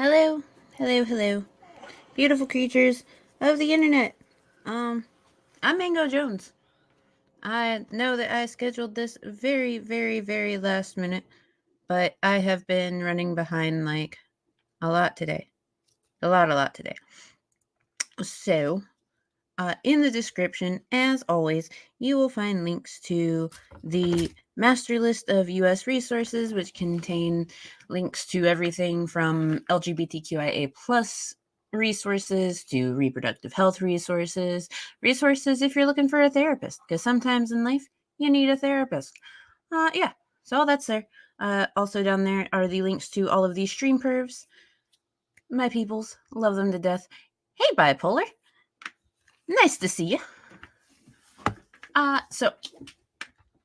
Hello, hello, beautiful creatures of the internet. I'm Mango Jones. I know that I scheduled this very last minute, but I have been running behind like a lot today. A lot today. So, in the description, as always, you will find links to the master list of US resources, which contain links to everything from LGBTQIA plus resources to reproductive health resources if you're looking for a therapist, because sometimes in life you need a therapist. Yeah, so all that's there. Also down there are the links to all of these stream pervs. My peoples, love them to death. Hey, bipolar. Nice to see you. So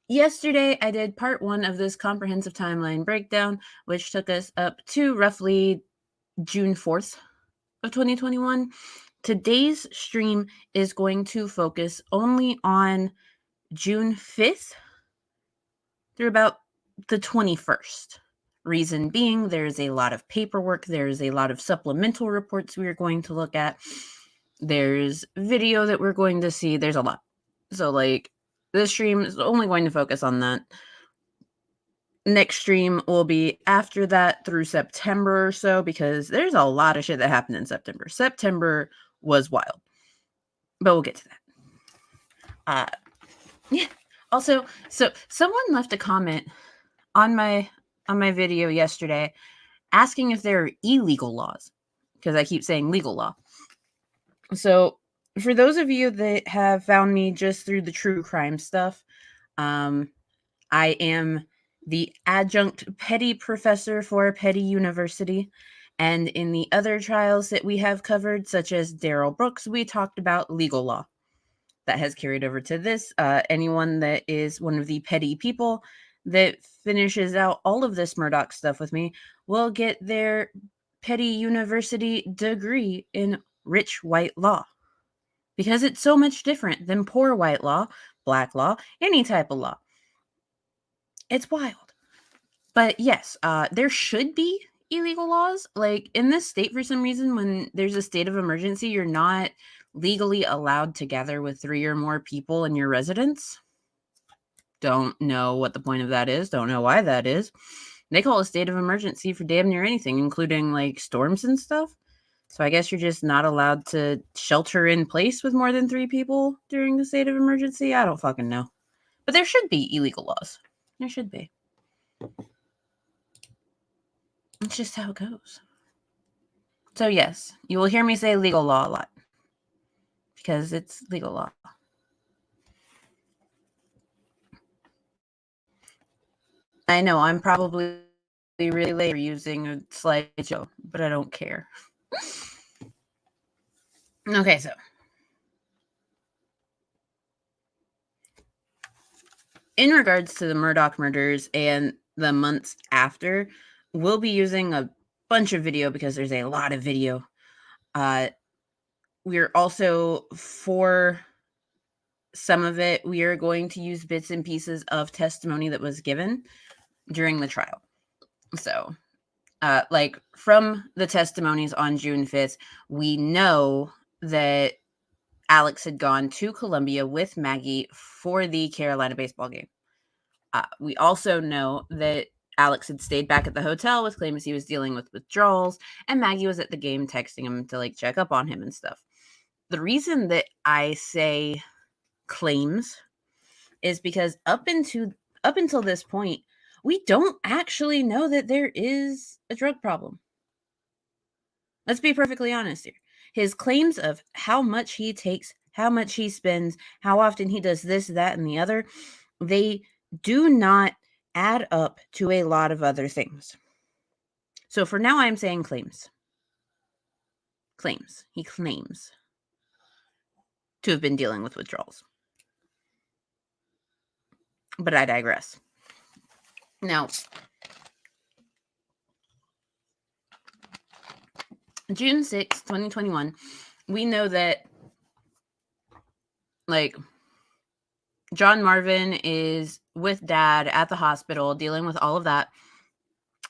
yesterday I did part 1 of this comprehensive timeline breakdown, which took us up to roughly June 4th of 2021. Today's stream is going to focus only on June 5th through about the 21st. Reason being, there's a lot of paperwork, there's a lot of supplemental reports we are going to look at, there's video that we're going to see, there's a lot. So, this stream is only going to focus on that. Next stream will be after that through September or so, because there's a lot of shit that happened in September. September was wild. But we'll get to that. Yeah. Also, so someone left a comment on my video yesterday asking if there are illegal laws, because I keep saying legal law. So, for those of you that have found me just through the true crime stuff, I am the adjunct petty professor for Petty University. And in the other trials that we have covered, such as Daryl Brooks, we talked about legal law. That has carried over to this. Anyone that is one of the petty people that finishes out all of this Murdaugh stuff with me will get their Petty University degree in rich white law. Because it's so much different than poor white law, black law, any type of law. It's wild. But yes, there should be illegal laws. Like in this state, for some reason, when there's a state of emergency, you're not legally allowed to gather with 3 or more people in your residence. Don't know what the point of that is. Don't know why that is. They call a state of emergency for damn near anything, including like storms and stuff. So I guess you're just not allowed to shelter in place with more than 3 people during the state of emergency. I don't fucking know. But there should be illegal laws. There should be. It's just how it goes. So yes, you will hear me say legal law a lot. Because it's legal law. I know, I'm probably really late for using a slideshow, but I don't care. Okay, so. In regards to the Murdaugh murders and the months after, we'll be using a bunch of video because there's a lot of video. We're also, for some of it, we are going to use bits and pieces of testimony that was given during the trial. So, from the testimonies on June 5th, we know that Alex had gone to Columbia with Maggie for the Carolina baseball game. We also know that Alex had stayed back at the hotel with claims he was dealing with withdrawals, and Maggie was at the game texting him to check up on him and stuff. The reason that I say claims is because up until this point, we don't actually know that there is a drug problem. Let's be perfectly honest here. His claims of how much he takes, how much he spends, how often he does this, that, and the other, they do not add up to a lot of other things. So for now, I'm saying claims. Claims. He claims to have been dealing with withdrawals. But I digress. Now, June 6, 2021, we know that, John Marvin is with Dad at the hospital dealing with all of that.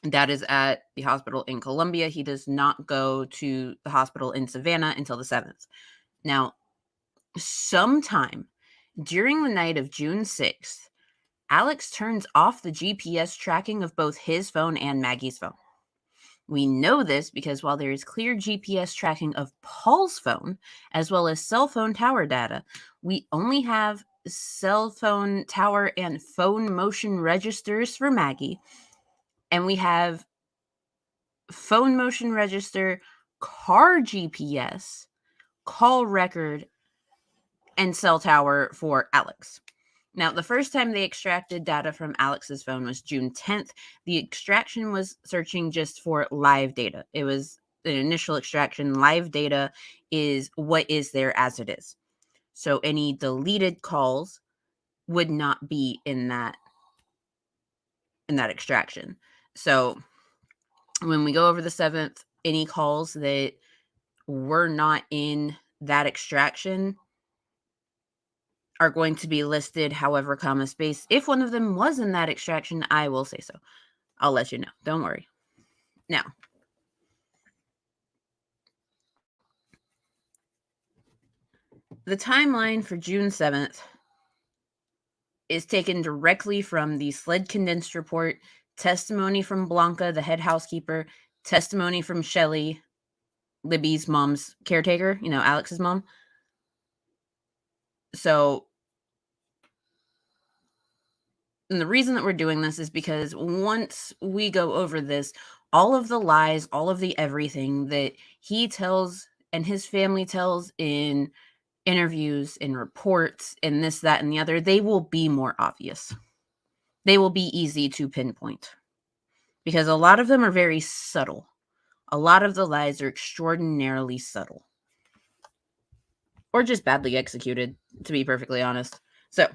That is at the hospital in Columbia. He does not go to the hospital in Savannah until the 7th. Now, sometime during the night of June 6th, Alex turns off the GPS tracking of both his phone and Maggie's phone. We know this because while there is clear GPS tracking of Paul's phone, as well as cell phone tower data, we only have cell phone tower and phone motion registers for Maggie, and we have phone motion register, car GPS, call record, and cell tower for Alex. Now, the first time they extracted data from Alex's phone was June 10th. The extraction was searching just for live data. It was an initial extraction. Live data is what is there as it is. So any deleted calls would not be in that extraction. So when we go over the 7th, any calls that were not in that extraction are going to be listed, however, comma space. If one of them was in that extraction, I will say so. I'll let you know. Don't worry. Now, the timeline for June 7th is taken directly from the SLED condensed report, testimony from Blanca, the head housekeeper, testimony from Shelly, Libby's mom's caretaker, Alex's mom. So, and the reason that we're doing this is because once we go over this, all of the lies, all of the everything that he tells and his family tells in interviews, in reports, in this, that, and the other, they will be more obvious. They will be easy to pinpoint because a lot of them are very subtle. A lot of the lies are extraordinarily subtle or just badly executed, to be perfectly honest. So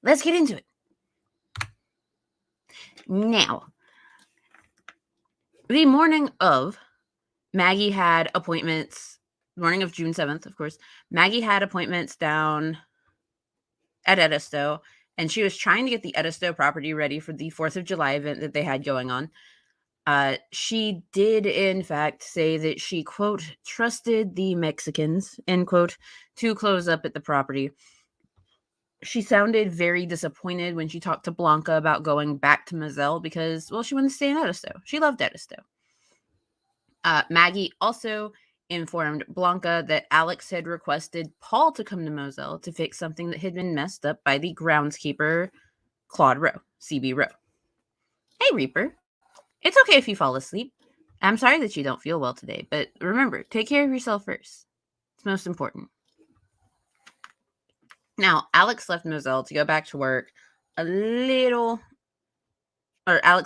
let's get into it. Now, the morning of Maggie had appointments, morning of June 7th, of course, Maggie had appointments down at Edisto, and she was trying to get the Edisto property ready for the 4th of July event that they had going on. She did, in fact, say that she, quote, trusted the Mexicans, end quote, to close up at the property. She sounded very disappointed when she talked to Blanca about going back to Moselle because, well, she wanted to stay in Edisto. She loved Edisto. Maggie also informed Blanca that Alex had requested Paul to come to Moselle to fix something that had been messed up by the groundskeeper, Claude Rowe, CB Rowe. Hey, Reaper. It's okay if you fall asleep. I'm sorry that you don't feel well today, but remember, take care of yourself first. It's most important. Now, Alex left Moselle to go back to work Alex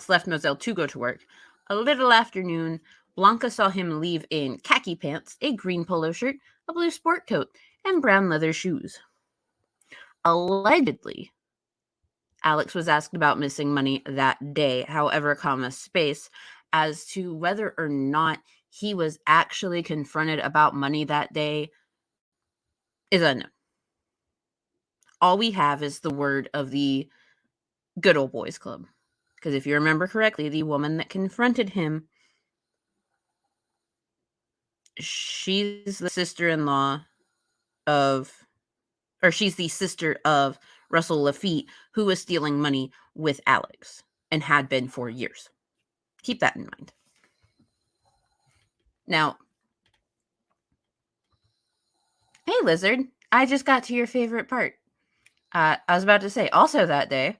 left Moselle to go to work. A little afternoon, Blanca saw him leave in khaki pants, a green polo shirt, a blue sport coat, and brown leather shoes. Allegedly, Alex was asked about missing money that day, however, space, as to whether or not he was actually confronted about money that day is unknown. All we have is the word of the good old boys club. Because if you remember correctly, the woman that confronted him, she's the sister-in-law she's the sister of Russell Lafitte, who was stealing money with Alex and had been for years. Keep that in mind. Now, hey, Lizard, I just got to your favorite part. I was about to say, also that day,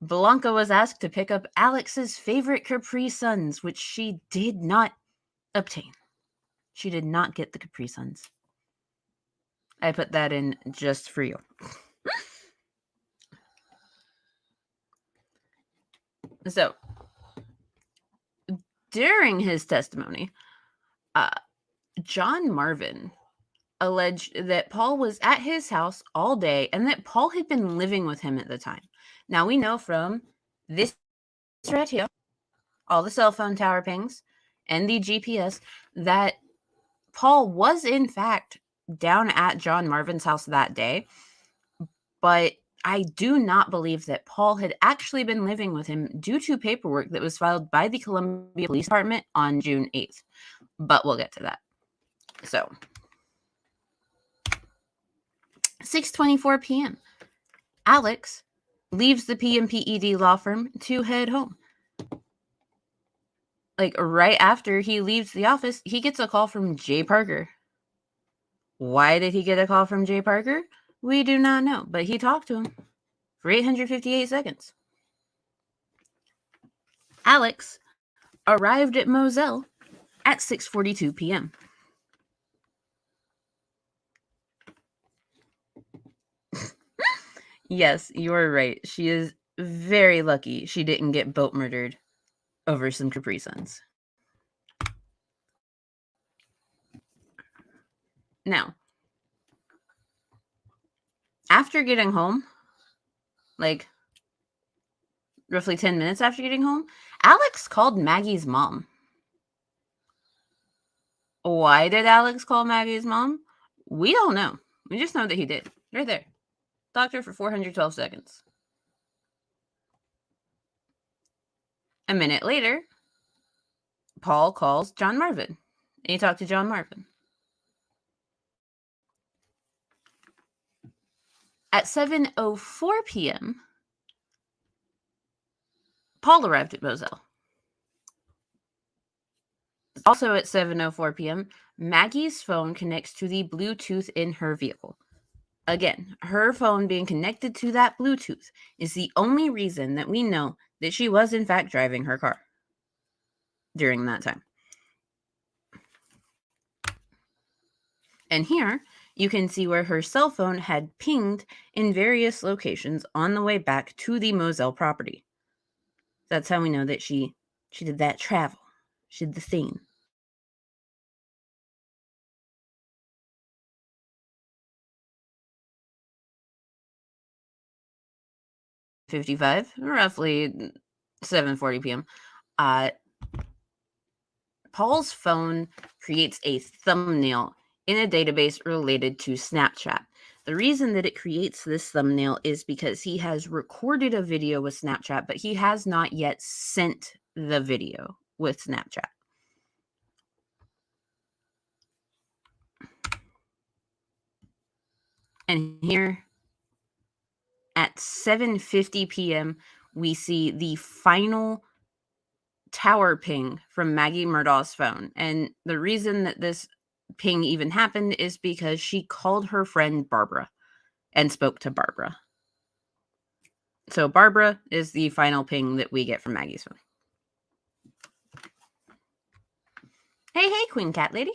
Blanca was asked to pick up Alex's favorite Capri Suns, which she did not obtain. She did not get the Capri Suns. I put that in just for you. So, during his testimony, John Marvin alleged that Paul was at his house all day and that Paul had been living with him at the time. Now, we know from this right here, all the cell phone tower pings and the GPS, that Paul was, in fact, down at John Marvin's house that day, but I do not believe that Paul had actually been living with him due to paperwork that was filed by the Columbia Police Department on June 8th. But we'll get to that. So, 6:24 p.m. Alex leaves the PMPED law firm to head home. Like, right after he leaves the office, he gets a call from Jay Parker. Why did he get a call from Jay Parker? We do not know, but he talked to him for 858 seconds. Alex arrived at Moselle at 6:42 p.m. Yes, you're right. She is very lucky she didn't get boat murdered over some Capri Suns. Now, after getting home, like roughly 10 minutes after getting home, Alex called Maggie's mom. Why did Alex call Maggie's mom? We don't know. We just know that he did. Right there. Talked to her for 412 seconds. A minute later, Paul calls John Marvin. And he talked to John Marvin. At 7:04 p.m., Paul arrived at Moselle. Also at 7:04 p.m., Maggie's phone connects to the Bluetooth in her vehicle. Again, her phone being connected to that Bluetooth is the only reason that we know that she was in fact driving her car during that time. And here you can see where her cell phone had pinged in various locations on the way back to the Moselle property. That's how we know that she did that travel. She did the thing. .55, roughly 7:40 p.m. Paul's phone creates a thumbnail in a database related to Snapchat. The reason that it creates this thumbnail is because he has recorded a video with Snapchat, but he has not yet sent the video with Snapchat. And here at 7:50 p.m., we see the final tower ping from Maggie Murdaugh's phone. And the reason that this ping even happened is because she called her friend Barbara and spoke to Barbara. So Barbara is the final ping that we get from Maggie's phone. Hey, Queen Cat Lady.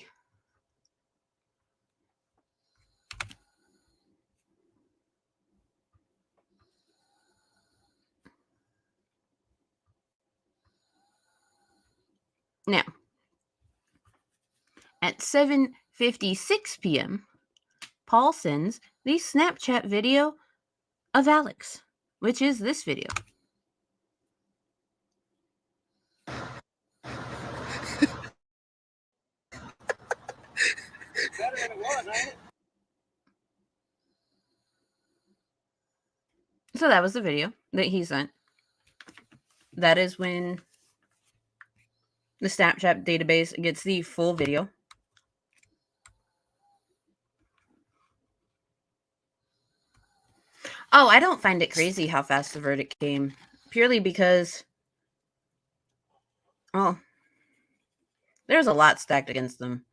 Now, at 7:56 p.m., Paul sends the Snapchat video of Alex, which is this video. So that was the video that he sent. That is when the Snapchat database gets the full video. Oh, I don't find it crazy how fast the verdict came, purely because, well, there's a lot stacked against them.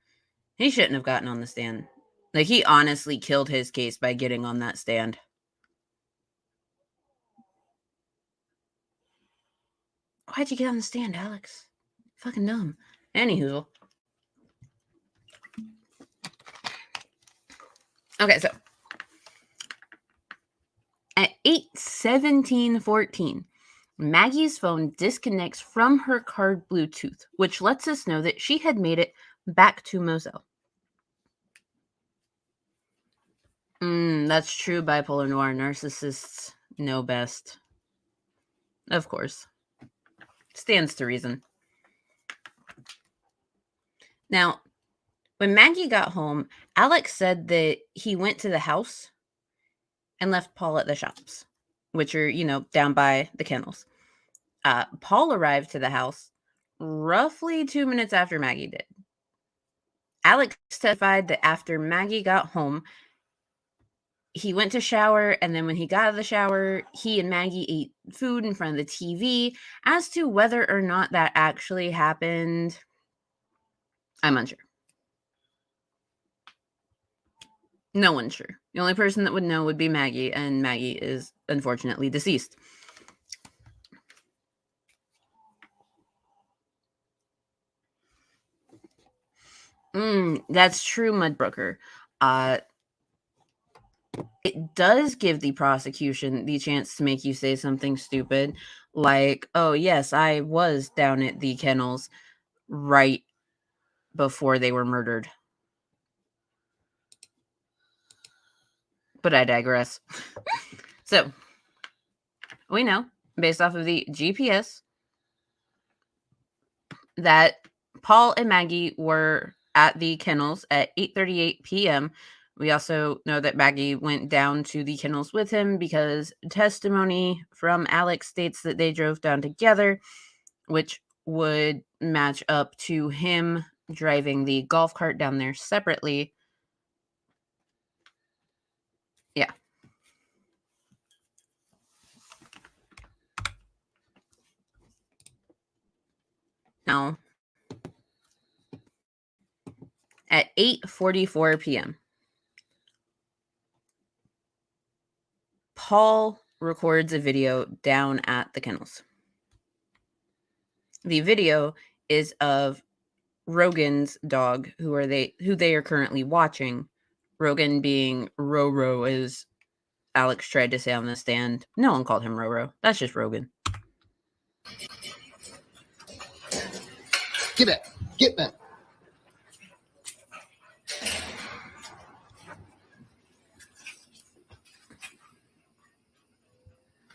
He shouldn't have gotten on the stand. Like, he honestly killed his case by getting on that stand. Why'd you get on the stand, Alex? Fucking dumb. Anywho. Okay, so at 8:17:14, Maggie's phone disconnects from her card Bluetooth, which lets us know that she had made it back to Moselle. That's true. Bipolar noir narcissists know best. Of course. Stands to reason. Now, when Maggie got home, Alex said that he went to the house and left Paul at the shops, which are, down by the kennels. Paul arrived to the house roughly 2 minutes after Maggie did. Alex testified that after Maggie got home, he went to shower, and then when he got out of the shower, he and Maggie ate food in front of the TV. As to whether or not that actually happened, I'm unsure. No one's sure. The only person that would know would be Maggie, and Maggie is unfortunately deceased. That's true, Mudbrooker. It does give the prosecution the chance to make you say something stupid, like, oh, yes, I was down at the kennels right before they were murdered. But I digress. So, we know, based off of the GPS, that Paul and Maggie were at the kennels at 8:38 p.m. We also know that Maggie went down to the kennels with him because testimony from Alex states that they drove down together, which would match up to him driving the golf cart down there separately. Yeah. Now, at 8:44 p.m., Paul records a video down at the kennels. The video is of Rogan's dog, who they are currently watching. Rogan being Roro, as Alex tried to say on the stand. No one called him Roro. That's just Rogan. Get back. Get back.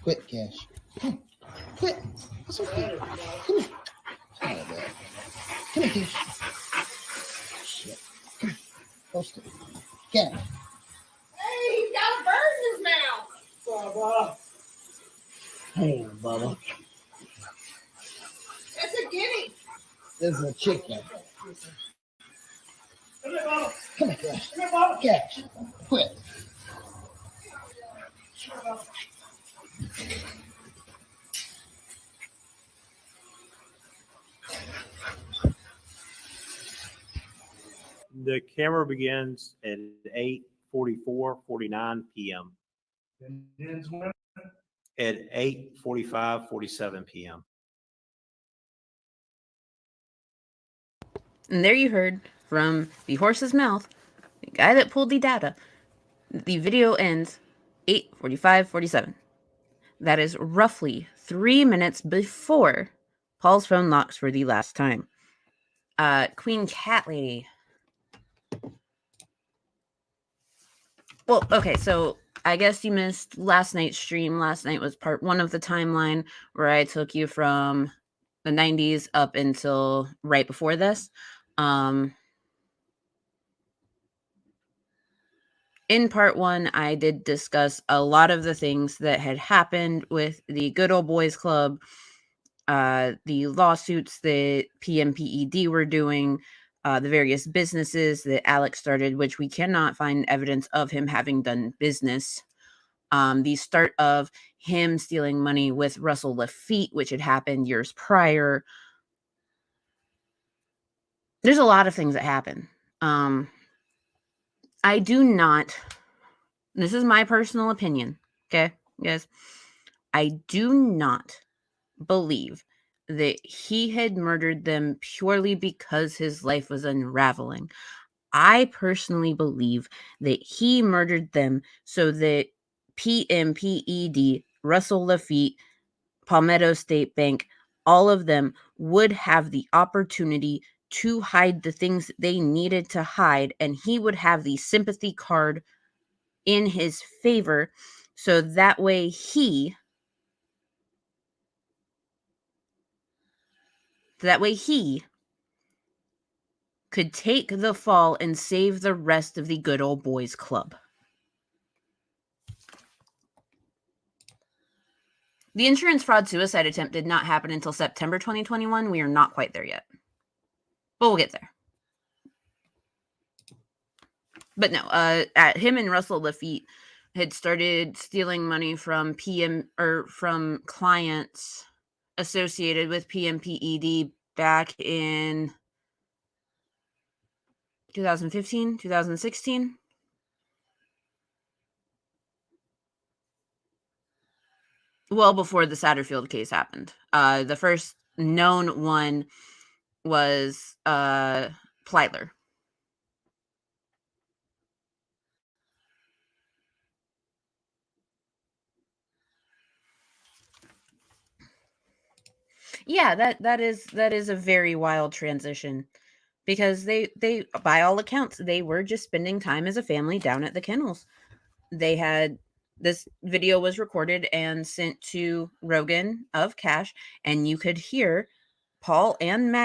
Quit, Cash. Quit. It's okay. Come here. Come here, Cash. Shit. Come here. Post it. Cash. Hey, he's got a bird in his mouth. Bubba. Hey, Bubba. That's a guinea. This is a chicken. Come here, Bubba. Come here, Cash. Come here, Bubba. Cash. Quit. The camera begins at 8:44:49 p.m. At 8:45:47 p.m. And there you heard from the horse's mouth, the guy that pulled the data. The video ends 8:45:47. That is roughly 3 minutes before Paul's phone locks for the last time. Queen Cat Lady. Well, okay, so I guess you missed last night's stream. Last night was part 1 of the timeline where I took you from the 90s up until right before this. In part 1, I did discuss a lot of the things that had happened with the Good Old Boys Club, the lawsuits that PMPED were doing, the various businesses that Alex started, which we cannot find evidence of him having done business. The start of him stealing money with Russell Laffitte, which had happened years prior. There's a lot of things that happen. I do not, this is my personal opinion, okay, guys? I do not believe that he had murdered them purely because his life was unraveling. I personally believe that he murdered them so that PMPED, Russell Laffitte, Palmetto State Bank, all of them would have the opportunity to hide the things that they needed to hide, and he would have the sympathy card in his favor, so that way he could take the fall and save the rest of the Good Old Boys Club. The insurance fraud suicide attempt did not happen until September 2021. We are not quite there yet, but we'll get there. But no, him and Russell Lafitte had started stealing money from from clients associated with PMPED back in 2015, 2016. Well, before the Satterfield case happened. The first known one was Plyler. Yeah, that is a very wild transition, because they by all accounts they were just spending time as a family down at the kennels. They had this video was recorded and sent to Rogan of Cash, and you could hear Paul and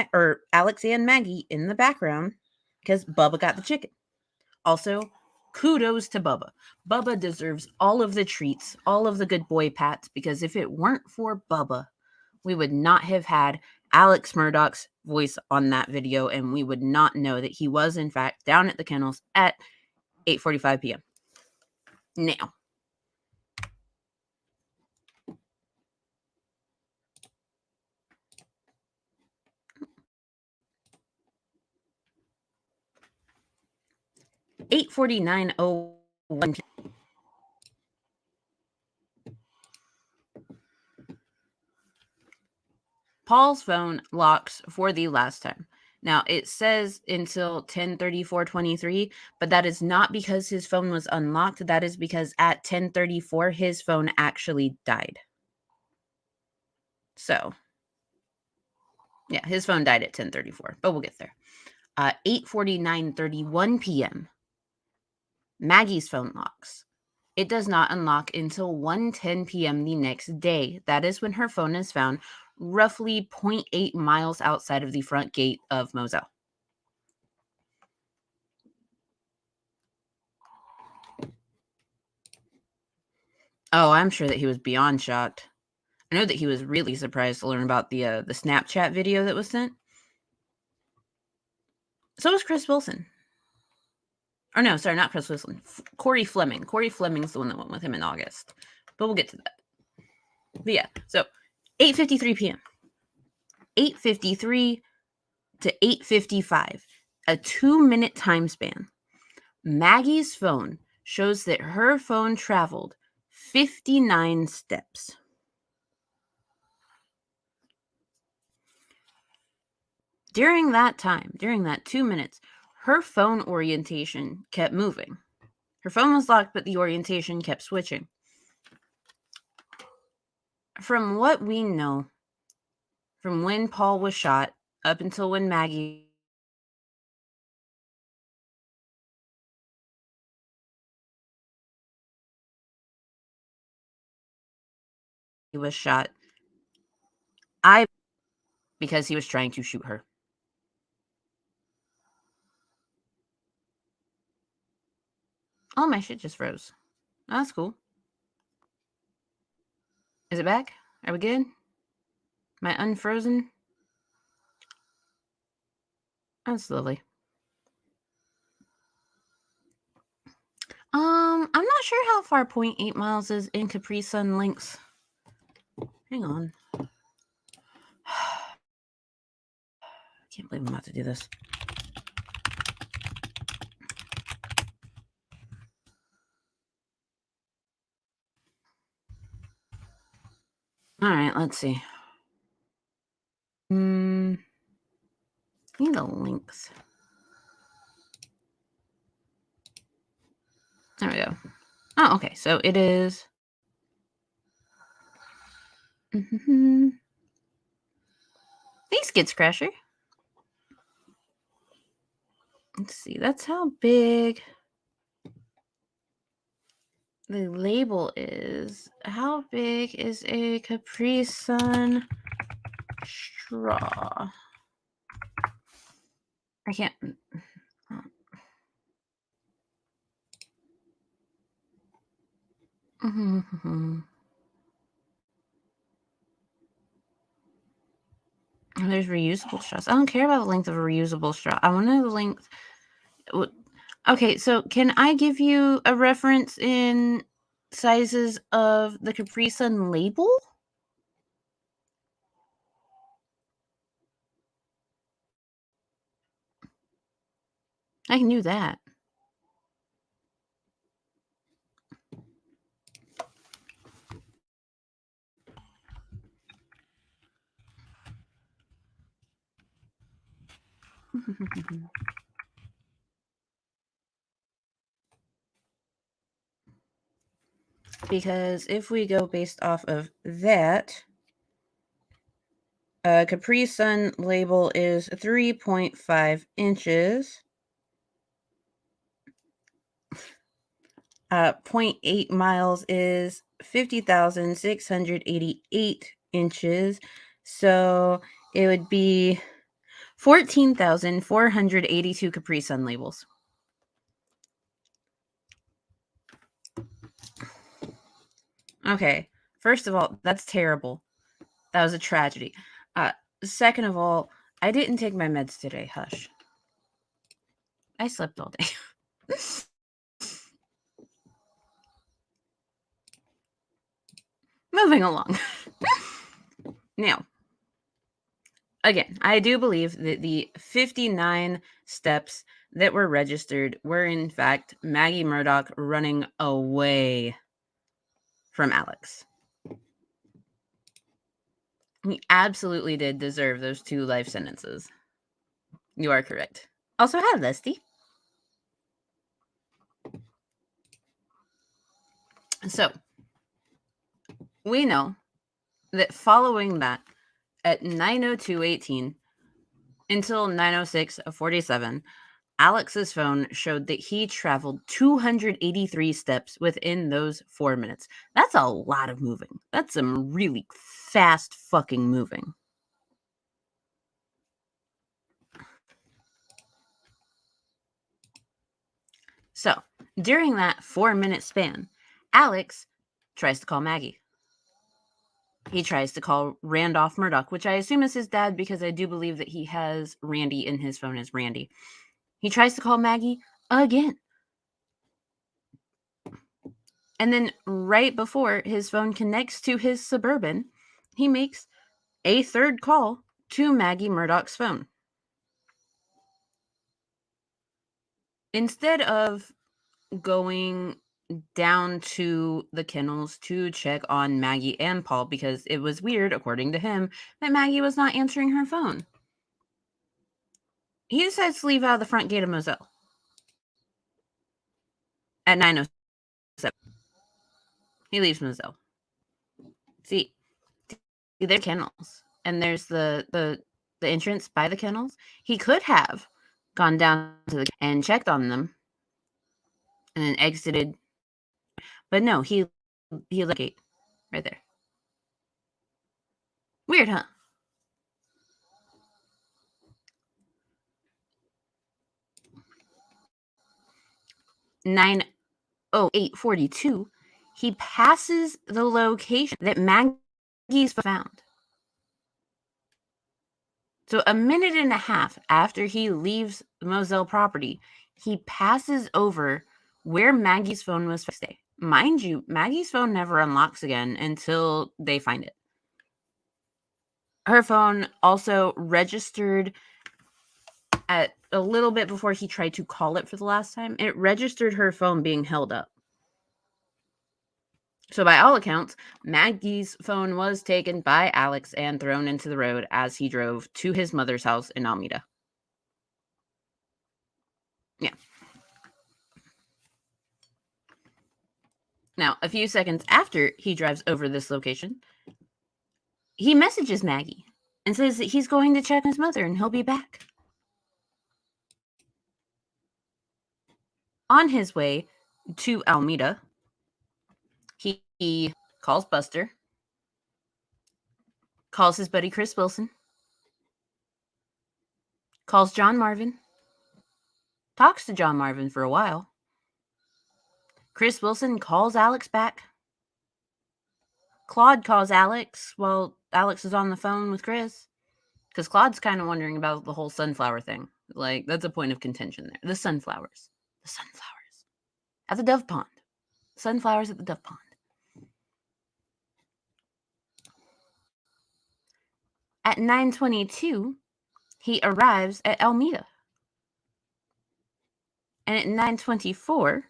Alex and Maggie in the background because Bubba got the chicken. Also, kudos to Bubba. Bubba deserves all of the treats, all of the good boy pats, because if it weren't for Bubba, we would not have had Alex Murdaugh's voice on that video, and we would not know that he was, in fact, down at the kennels at 8:45 p.m. Now, $8:49:01. Paul's phone locks for the last time. Now, it says until 10:34:23, but that is not because his phone was unlocked. That is because at 10:34, his phone actually died. So, yeah, his phone died at 10:34, but we'll get there. 8:49:31 p.m., Maggie's phone locks. It does not unlock until 1:10 p.m. the next day. That is when her phone is found roughly 0.8 miles outside of the front gate of Moselle. Oh, I'm sure that he was beyond shocked. I know that he was really surprised to learn about the Snapchat video that was sent. So was Chris Wilson. Or no, sorry, not Chris Wilson. Corey Fleming. Corey Fleming's the one that went with him in August. But we'll get to that. But yeah, so 8:53 p.m. 8:53 to 8:55. A 2-minute time span. Maggie's phone shows that her phone traveled 59 steps. During that time, during that 2 minutes, her phone orientation kept moving. Her phone was locked, but the orientation kept switching. From what we know, from when Paul was shot up until when Maggie was shot, because he was trying to shoot her. Oh, my shit just froze. Oh, that's cool. Is it back? Are we good? Am I unfrozen? That's lovely. I'm not sure how far 0.8 miles is in Capri Sun links. Hang on. I can't believe I'm about to do this. All right, let's see. Need the links. There we go. Oh, okay. So it is. Hey, Skids Crasher. Let's see. That's how big the label is. How big is a Capri Sun straw? I can't. There's reusable straws. I don't care about the length of a reusable straw. I want to know the length. Okay, so can I give you a reference in sizes of the Capri Sun label? I can do that. Because if we go based off of that, Capri Sun label is 3.5 inches. 0.8 miles is 50,688 inches. So it would be 14,482 Capri Sun labels. Okay, first of all, that's terrible. That was a tragedy. Second of all, I didn't take my meds today. Hush. I slept all day. Moving along. Now, again, I do believe that the 59 steps that were registered were in fact Maggie Murdaugh running away from Alex. He absolutely did deserve those 2 life sentences. You are correct. Also, hi, Lesty. So, we know that following that, at 9:02:18 until 9:06:47, Alex's phone showed that he traveled 283 steps within those 4 minutes. That's a lot of moving. That's some really fast fucking moving. So, during that 4-minute span, Alex tries to call Maggie. He tries to call Randolph Murdaugh, which I assume is his dad because I do believe that he has Randy in his phone as Randy. He tries to call Maggie again. And then right before his phone connects to his Suburban, he makes a third call to Maggie Murdaugh's phone. Instead of going down to the kennels to check on Maggie and Paul, because it was weird, according to him, that Maggie was not answering her phone, he decides to leave out of the front gate of Moselle at 9:07. He leaves Moselle. See, there's kennels, and there's the entrance by the kennels. He could have gone down to the and checked on them, and then exited. But no, he left the gate right there. Weird, huh? Nine 08:42, he passes the location that Maggie's found. So a minute and a half after he leaves the Moselle property, he passes over where Maggie's phone was found. Mind you, Maggie's phone never unlocks again until they find it. Her phone also registered at a little bit before he tried to call it for the last time. It registered her phone being held up. So by all accounts, Maggie's phone was taken by Alex and thrown into the road as he drove to his mother's house in Alameda. Yeah. Now, a few seconds after he drives over this location, he messages Maggie and says that he's going to check on his mother and he'll be back. On his way to Alameda, he calls Buster, calls his buddy Chris Wilson, calls John Marvin, talks to John Marvin for a while. Chris Wilson calls Alex back. Claude calls Alex while Alex is on the phone with Chris. Because Claude's kind of wondering about the whole sunflower thing. Like, that's a point of contention there. The sunflowers. The sunflowers. At the Dove Pond. Sunflowers at the Dove Pond. At 9:22, he arrives at Alameda. And at 9:24,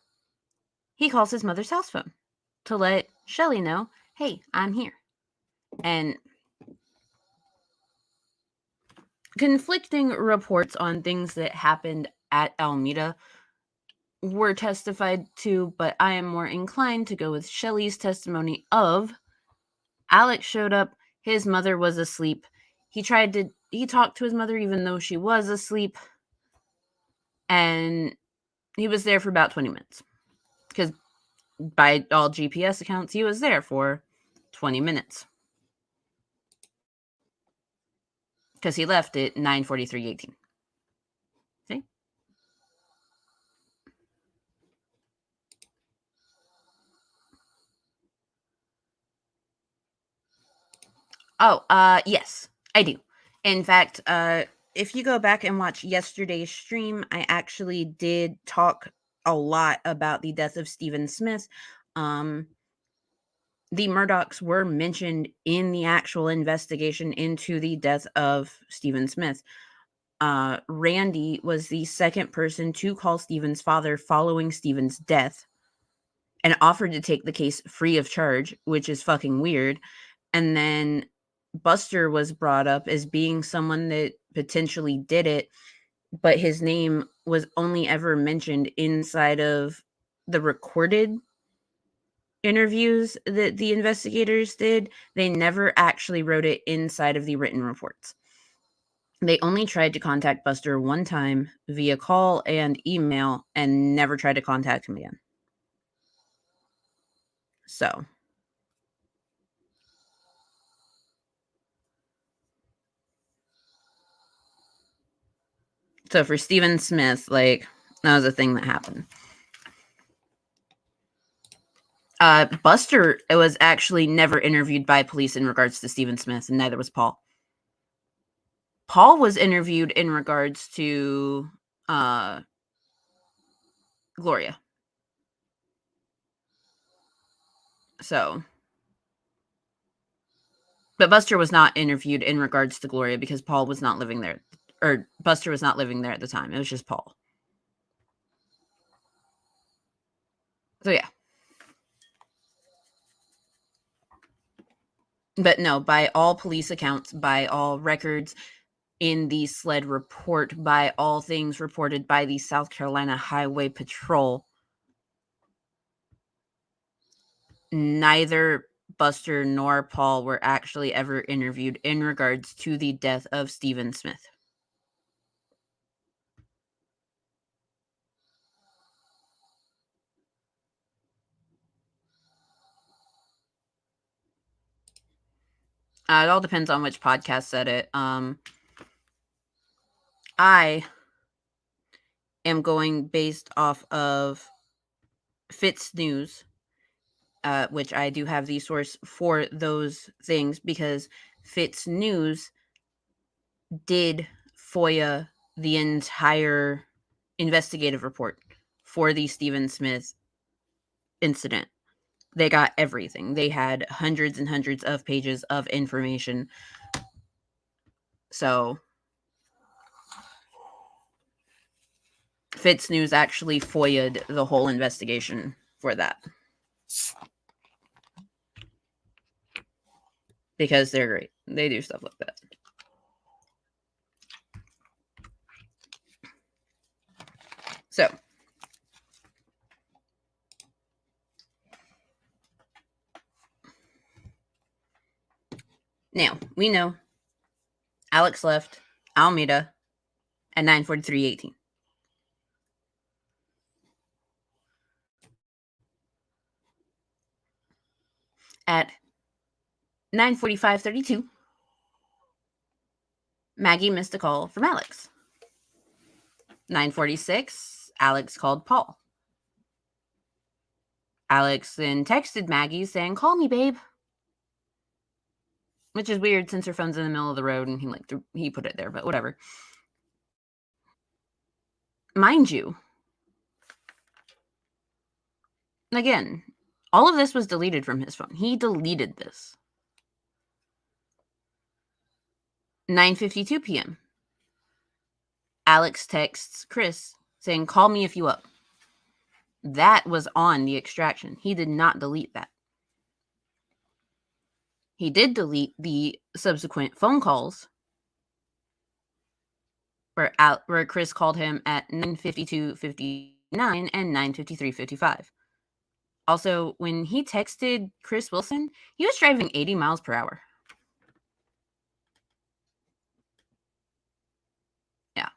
he calls his mother's house phone to let Shelly know, hey, I'm here. And conflicting reports on things that happened at Alameda were testified to, but I am more inclined to go with Shelly's testimony of Alex showed up, his mother was asleep. He talked to his mother even though she was asleep, and he was there for about 20 minutes. Because by all GPS accounts, he was there for 20 minutes. Because he left at 9:43:18. See? Oh, yes, I do. In fact, if you go back and watch yesterday's stream, I actually did talk a lot about the death of Stephen Smith. The Murdaughs were mentioned in the actual investigation into the death of Stephen Smith. Randy was the second person to call Stephen's father following Stephen's death and offered to take the case free of charge, which is fucking weird. And then Buster was brought up as being someone that potentially did it, but his name was only ever mentioned inside of the recorded interviews that the investigators did. They never actually wrote it inside of the written reports. They only tried to contact Buster one time via call and email and never tried to contact him again. So for Stephen Smith, like, that was a thing that happened. Buster was actually never interviewed by police in regards to Stephen Smith, and neither was Paul. Paul was interviewed in regards to Gloria. So, but Buster was not interviewed in regards to Gloria because Paul was not living there, or Buster was not living there at the time. It was just Paul. So yeah. But no, by all police accounts, by all records in the SLED report, by all things reported by the South Carolina Highway Patrol, neither Buster nor Paul were actually ever interviewed in regards to the death of Stephen Smith. It all depends on which podcast said it. I am going based off of Fitz News, which I do have the source for those things because Fitz News did FOIA the entire investigative report for the Stephen Smith incident. They got everything. They had hundreds and hundreds of pages of information. So Fitz News actually FOIA'd the whole investigation for that. Because they're great. They do stuff like that. So, now, we know Alex left Alameda at 9:43:18. At 9:45:32, Maggie missed a call from Alex. 9:46, Alex called Paul. Alex then texted Maggie saying, "Call me, babe." which is weird since her phone's in the middle of the road and he put it there, but whatever. Mind you, again, all of this was deleted from his phone. He deleted this. 9:52 p.m. Alex texts Chris saying, "Call me if you up." That was on the extraction. He did not delete that. He did delete the subsequent phone calls where Chris called him at 9:52:59 and 9:53:55. Also, when he texted Chris Wilson, he was driving 80 miles per hour. Yeah.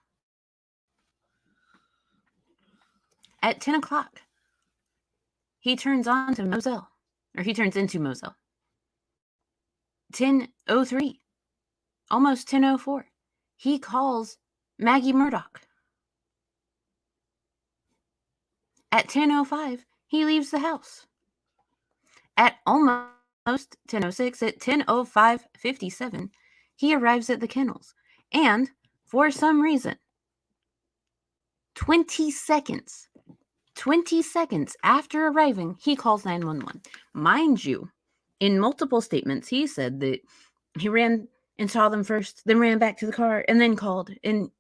At 10 o'clock, he turns on to Moselle, or he turns into Moselle. 10:03, almost 10:04, he calls Maggie Murdaugh. At 10:05, he leaves the house. At almost 10:06, at 10:05:57, he arrives at the kennels. And for some reason, 20 seconds after arriving, he calls 911. Mind you, in multiple statements, he said that he ran and saw them first, then ran back to the car, and then called. And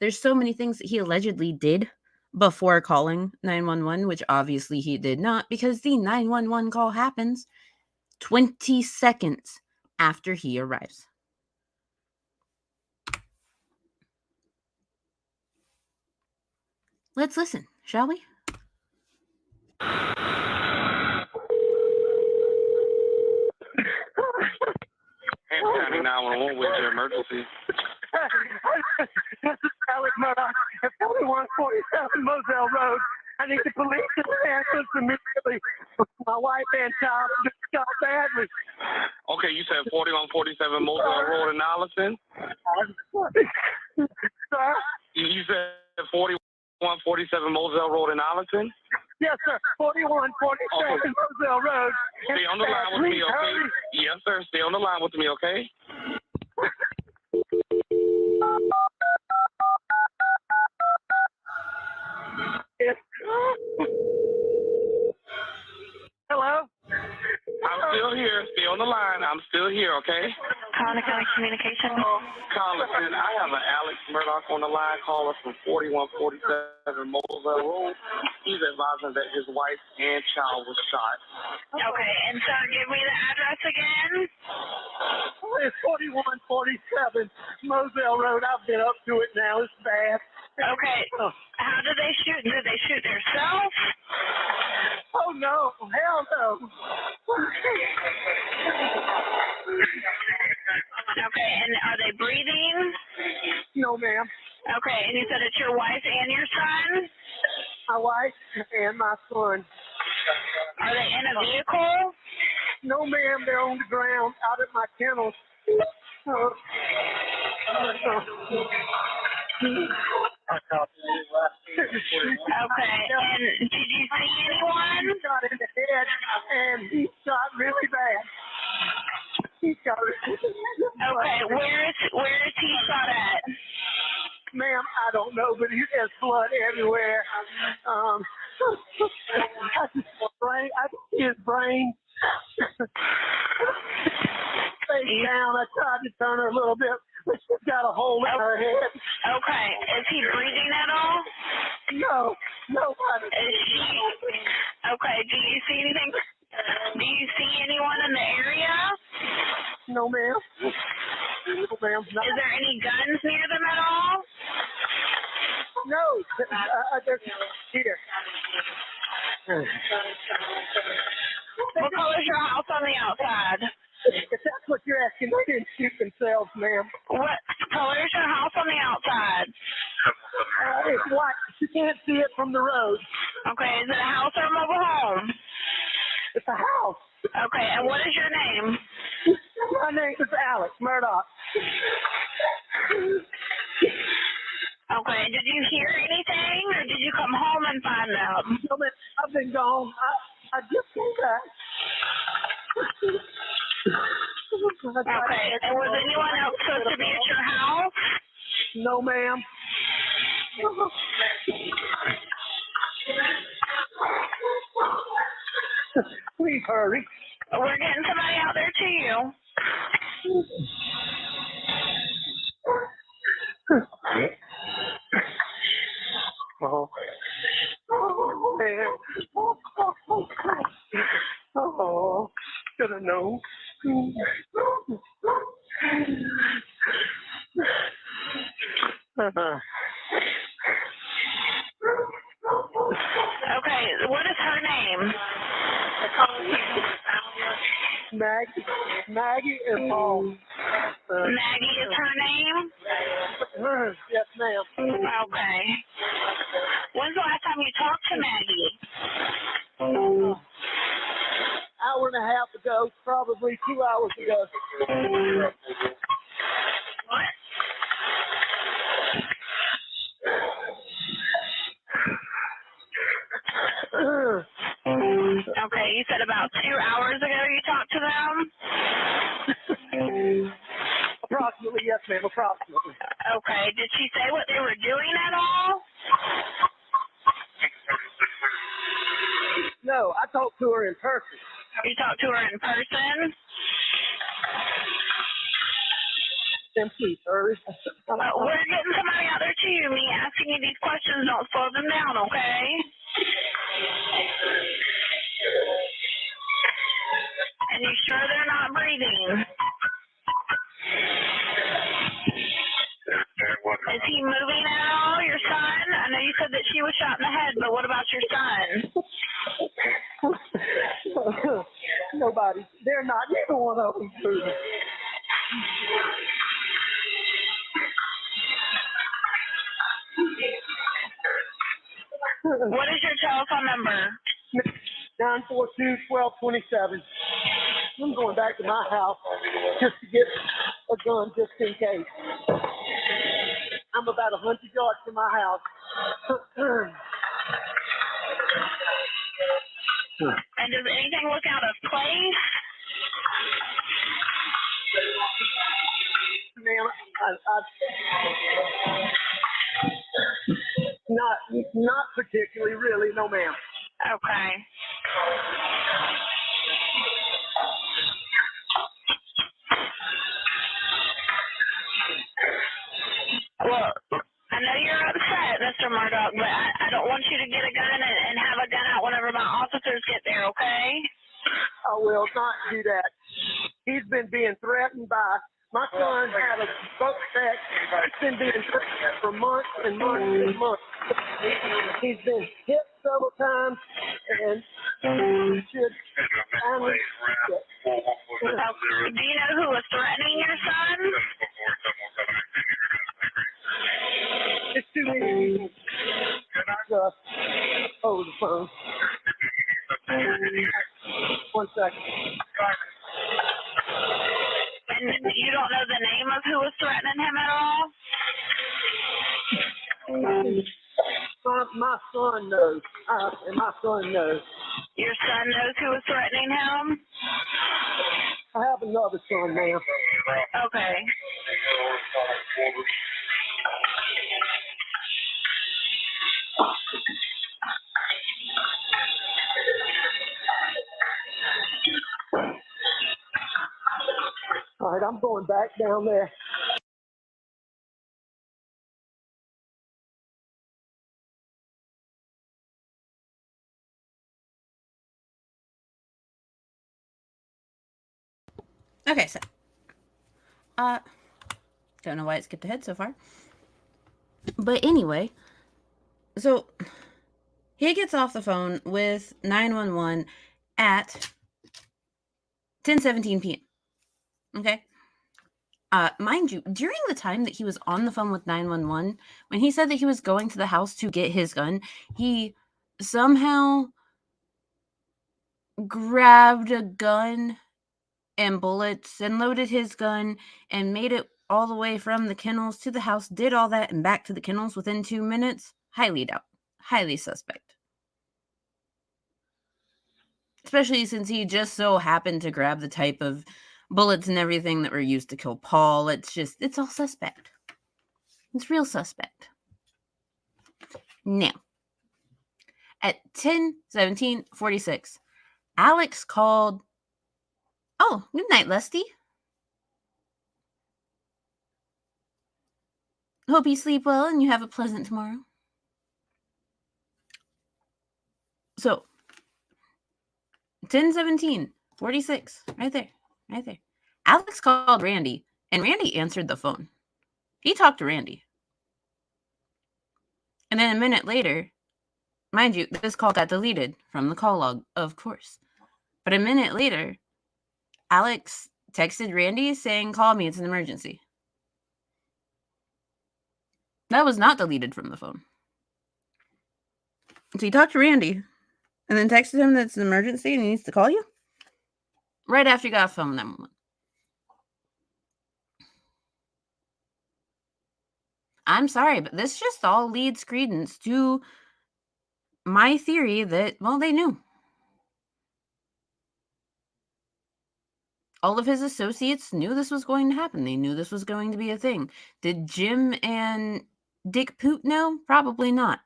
there's so many things that he allegedly did before calling 911, which obviously he did not, because the 911 call happens 20 seconds after he arrives. Let's listen, shall we? 911, what's your emergency? This is Alex Murdaugh at 4147 Moselle Road. I need the police to answer immediately. My wife and child just got badly. Okay, you said 4147 Moselle Road in Allison? Sir? You said 4147 Moselle Road in Allison? Yes, sir. 4147 Moselle Road. Stay on the line with me, okay? Yes, sir. Stay on the line with me, okay? Yes. Hello? I'm still here. Stay on the line. I'm still here, okay? Colin County Communication. Collison, I have an Alex Murdaugh on the line, caller from 4147 Moselle Road. He's advising that his wife and child was shot. Okay, and so give me the address again. It's 4147 Moselle Road. I've been up to it now. It's bad. Okay. How did they shoot? Did they shoot themselves? Oh, no. Hell no. Okay, and are they breathing? No, ma'am. Okay, and you said it's your wife and your son? My wife and my son. Are they in a vehicle? No, ma'am. They're on the ground out at my kennels. Okay, and did you see anyone? He shot in the head, and he shot really bad. He shot. Okay, where is he shot at? Ma'am, I don't know, but there's blood everywhere. I can see his brain. Face down. I tried to turn her a little bit, but she's got a hole in her head. Okay, is he breathing at all? No, nobody. Is she? Okay, do you see anything? Do you see anyone in the area? No, ma'am. No, ma'am. No. Is there any guns near them at all? No, they're here. What color is your house on the outside? If that's what you're asking, they didn't shoot themselves, ma'am. What color is your house on the outside? It's white. You can't see it from the road. Okay, is it a house or a mobile home? It's a house. Okay, and what is your name? My name is Alex Murdaugh. Okay, did you hear anything, or did you come home and find them? No, man, I've been gone. I just came back. Okay. And was anyone else supposed to be at your house? No, ma'am. Please hurry. We're getting somebody out there to you. Oh, man. Oh, should have known. Okay. What is her name? Maggie and Paul. Maggie is her name? Yes, ma'am. Okay. When's the last time you talked to Maggie? Hour and a half ago, probably 2 hours ago. Okay, you said about 2 hours ago you talked to them? Approximately, yes, ma'am, approximately. Okay, did she say what they were doing at all? No, I talked to her in person. You talked to her in person? Then please hurry. We're getting somebody out there to you. Me asking you these questions don't slow them down, okay? And you sure they're not breathing? Is he moving at all, your son? I know you said that she was shot in the head, but what about your son? Nobody. They're not. Neither one of them moving. What is your telephone number? 942-1227. I'm going back to my house just to get a gun just in case. I'm about 100 yards from my house. And does anything look out of place? Ma'am, not particularly, really, no, ma'am. Okay. Well, I know you're upset, Mr. Murdaugh, but I don't want you to get a gun and have a gun out whenever my officers get there, okay? I will not do that. He's been being threatened by, my son had a boat sex. He's been being threatened for months and months and months. He's been hit several times and should finally quit. Do you know who was threatening your son? It's too many people. Just over the phone. 1 second. And you don't know the name of who was threatening him at all? My son knows, and my son knows. Your son knows who was threatening him? I have another son, ma'am. Okay. All right, I'm going back down there. Okay, so don't know why it skipped ahead so far. But anyway, so he gets off the phone with 911 at 10:17 p.m. Okay? Mind you, during the time that he was on the phone with 911, when he said that he was going to the house to get his gun, he somehow grabbed a gun and bullets and loaded his gun and made it all the way from the kennels to the house, did all that and back to the kennels within 2 minutes. Highly doubt. Highly suspect. Especially since he just so happened to grab the type of bullets and everything that were used to kill Paul. It's all suspect. It's real suspect. Now, at 10:17:46, Alex called. Oh, good night, Lusty. Hope you sleep well and you have a pleasant tomorrow. So, 10:17:46, right there. Alex called Randy, and Randy answered the phone. He talked to Randy. And then a minute later, mind you, this call got deleted from the call log, of course. But a minute later, Alex texted Randy saying, "Call me, it's an emergency." That was not deleted from the phone. So he talked to Randy and then texted him that it's an emergency and he needs to call you right after you got off the phone with 911. I'm sorry, but this just all leads credence to my theory that, well, they knew. All of his associates knew this was going to happen. They knew this was going to be a thing. Did Jim and Dick Poot know? Probably not.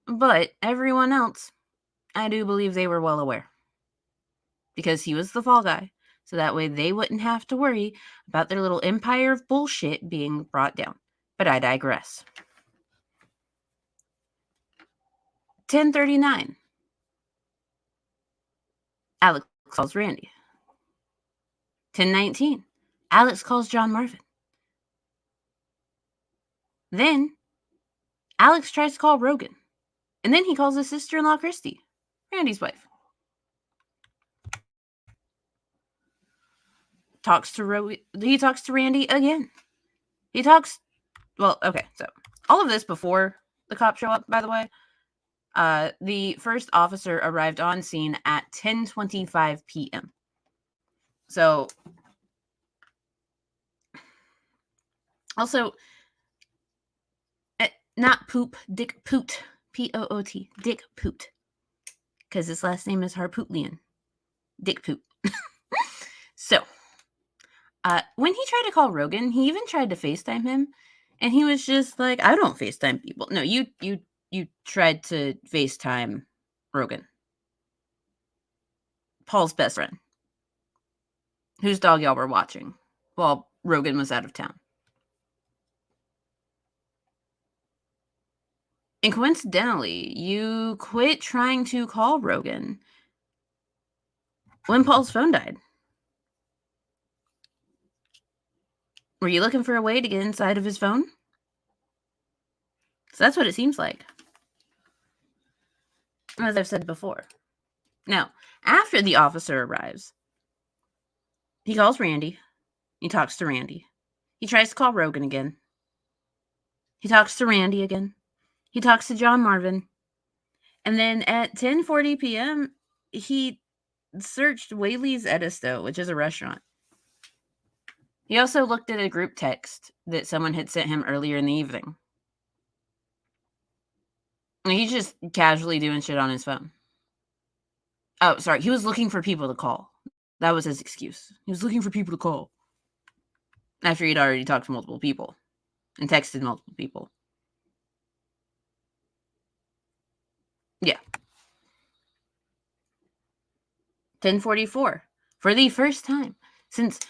But everyone else, I do believe they were well aware. Because he was the fall guy. So that way they wouldn't have to worry about their little empire of bullshit being brought down. But I digress. 10:39. Alex calls Randy. 10:19. Alex calls John Marvin. Then Alex tries to call Rogan. And then he calls his sister-in-law, Christy, Randy's wife. He talks to Randy again. So all of this before the cops show up, by the way. The first officer arrived on scene at 10:25 p.m. So, also, not Poop, Dick Poot, P-O-O-T, Dick Poot, because his last name is Harpootlian, Dick Poot. So, when he tried to call Rogan, he even tried to FaceTime him, and he was just like, "I don't FaceTime people." No, you tried to FaceTime Rogan, Paul's best friend, whose dog y'all were watching while Rogan was out of town. And coincidentally, you quit trying to call Rogan when Paul's phone died. Were you looking for a way to get inside of his phone? So that's what it seems like. As I've said before. Now, after the officer arrives, he calls Randy. He talks to Randy. He tries to call Rogan again. He talks to Randy again. He talks to John Marvin. And then at 10:40 p.m., he searched Whaley's Edisto, which is a restaurant. He also looked at a group text that someone had sent him earlier in the evening. And he's just casually doing shit on his phone. Oh, sorry. He was looking for people to call. That was his excuse. He was looking for people to call. After he'd already talked to multiple people. And texted multiple people. Yeah. 10:44. For the first time since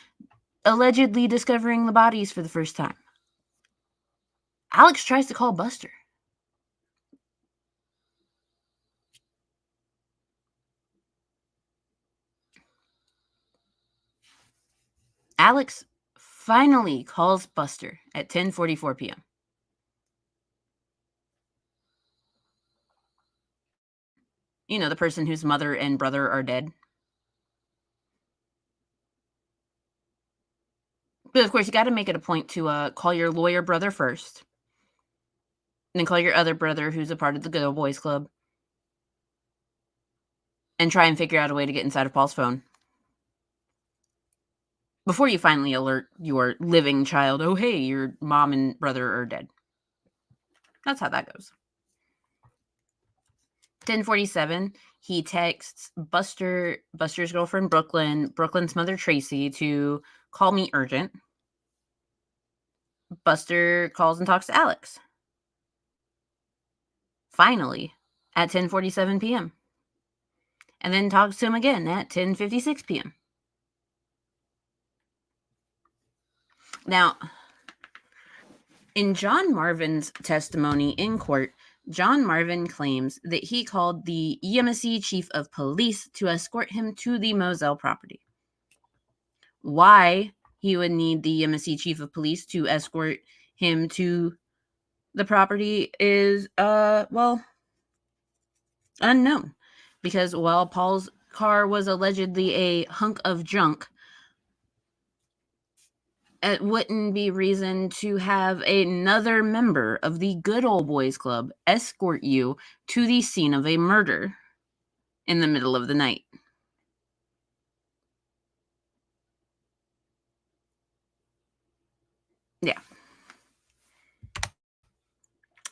allegedly discovering the bodies for the first time, Alex tries to call Buster. Alex finally calls Buster at 10:44 p.m. You know, the person whose mother and brother are dead. But of course, you got to make it a point to call your lawyer brother first. And then call your other brother who's a part of the Good Old Boys Club. And try and figure out a way to get inside of Paul's phone. Before you finally alert your living child, "Oh, hey, your mom and brother are dead." That's how that goes. 10:47, he texts Buster's girlfriend, Brooklyn's mother, Tracy, to call me urgent. Buster calls and talks to Alex. Finally, at 10:47 p.m. And then talks to him again at 10:56 p.m. Now, in John Marvin's testimony in court, John Marvin claims that he called the EMC chief of police to escort him to the Moselle property. Why he would need the EMC chief of police to escort him to the property is, unknown. Because while Paul's car was allegedly a hunk of junk, it wouldn't be reason to have another member of the Good Old Boys Club escort you to the scene of a murder in the middle of the night. Yeah.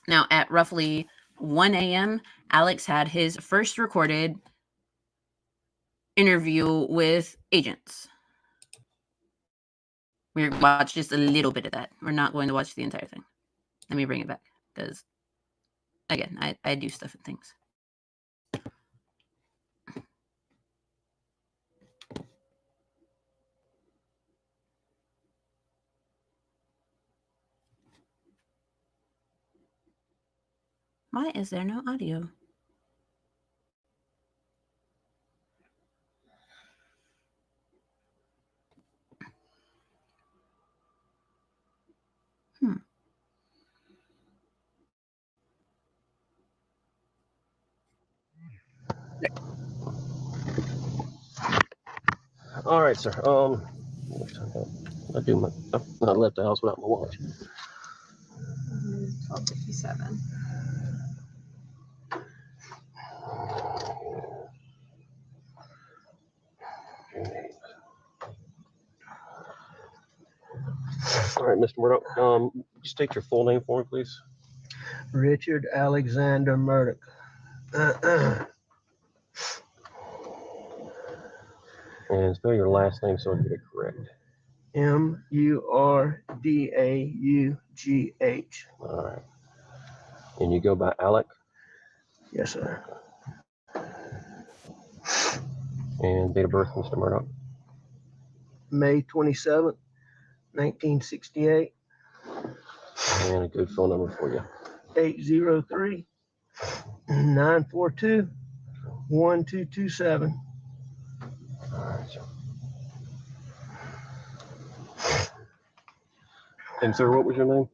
Now, at roughly 1 a.m., Alex had his first recorded interview with agents. We're going to watch just a little bit of that. We're not going to watch the entire thing. Let me bring it back, because, again, I do stuff and things. Why is there no audio? All right, sir. I left the house without my watch. 12:57. All right, Mr. Murdaugh. State your full name for me, please. Richard Alexander Murdaugh. And spell your last name so I get it correct. Murdaugh. All right. And you go by Alec? Yes, sir. And date of birth, Mr. Murdaugh? May 27th, 1968. And a good phone number for you. 803-942-1227. All right, sir. And sir, what was your name?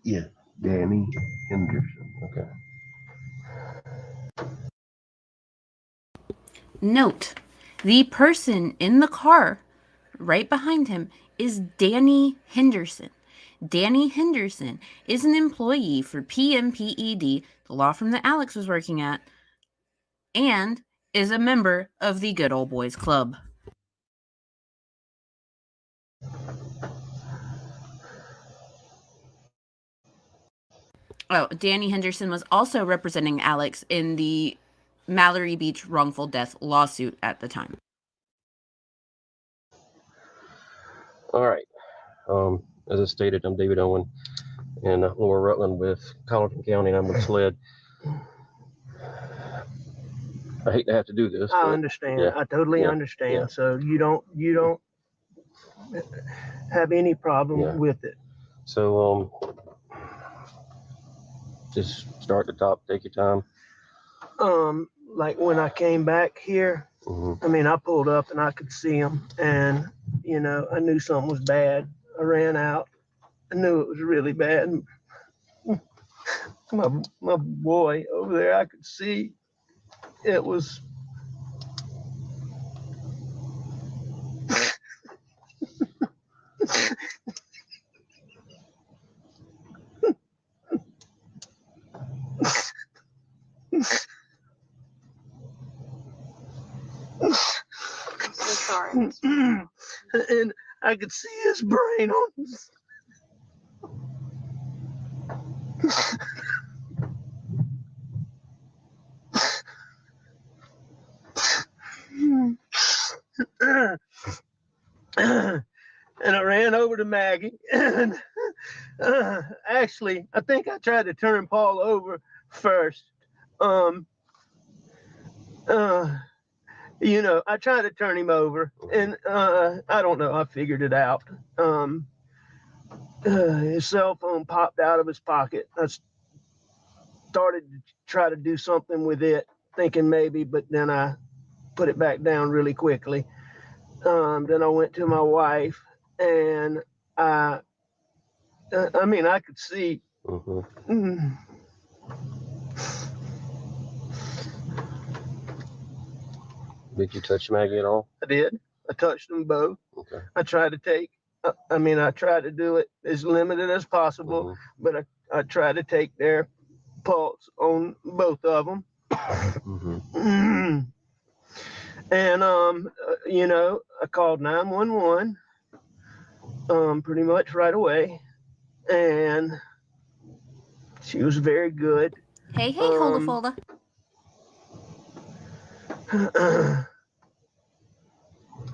Yeah, Danny Henderson. Okay. Note, the person in the car right behind him is Danny Henderson. Danny Henderson is an employee for PMPED, the law firm that Alex was working at, and is a member of the Good Old Boys Club. Oh, Danny Henderson was also representing Alex in the Mallory Beach wrongful death lawsuit at the time. All right. As I stated, I'm David Owen in Lower Rutland with Colleton County, and I'm with SLED. I hate to have to do this. I understand. Yeah, I totally understand. yeah. So you don't have any problem with it. So just start at the top, take your time. Like when I came back here, Mm-hmm. I mean, I pulled up and I could see him, and I knew something was bad. I ran out. I knew it was really bad. My boy over there, I could see it was. I'm so sorry. And I could see his brain on his. And I ran over to Maggie. And actually, I think I tried to turn Paul over first. You know, I tried to turn him over, and I don't know. I figured it out. His cell phone popped out of his pocket. I started to try to do something with it, thinking maybe, but then I put it back down really quickly. Then I went to my wife, and I mean, I could see. Did you touch Maggie at all? I did. I touched them both. Okay. I tried to take. I tried to do it as limited as possible, but I tried to take their pulse on both of them. And you know, I called 911 pretty much right away, and she was very good. Hey, hold a folder.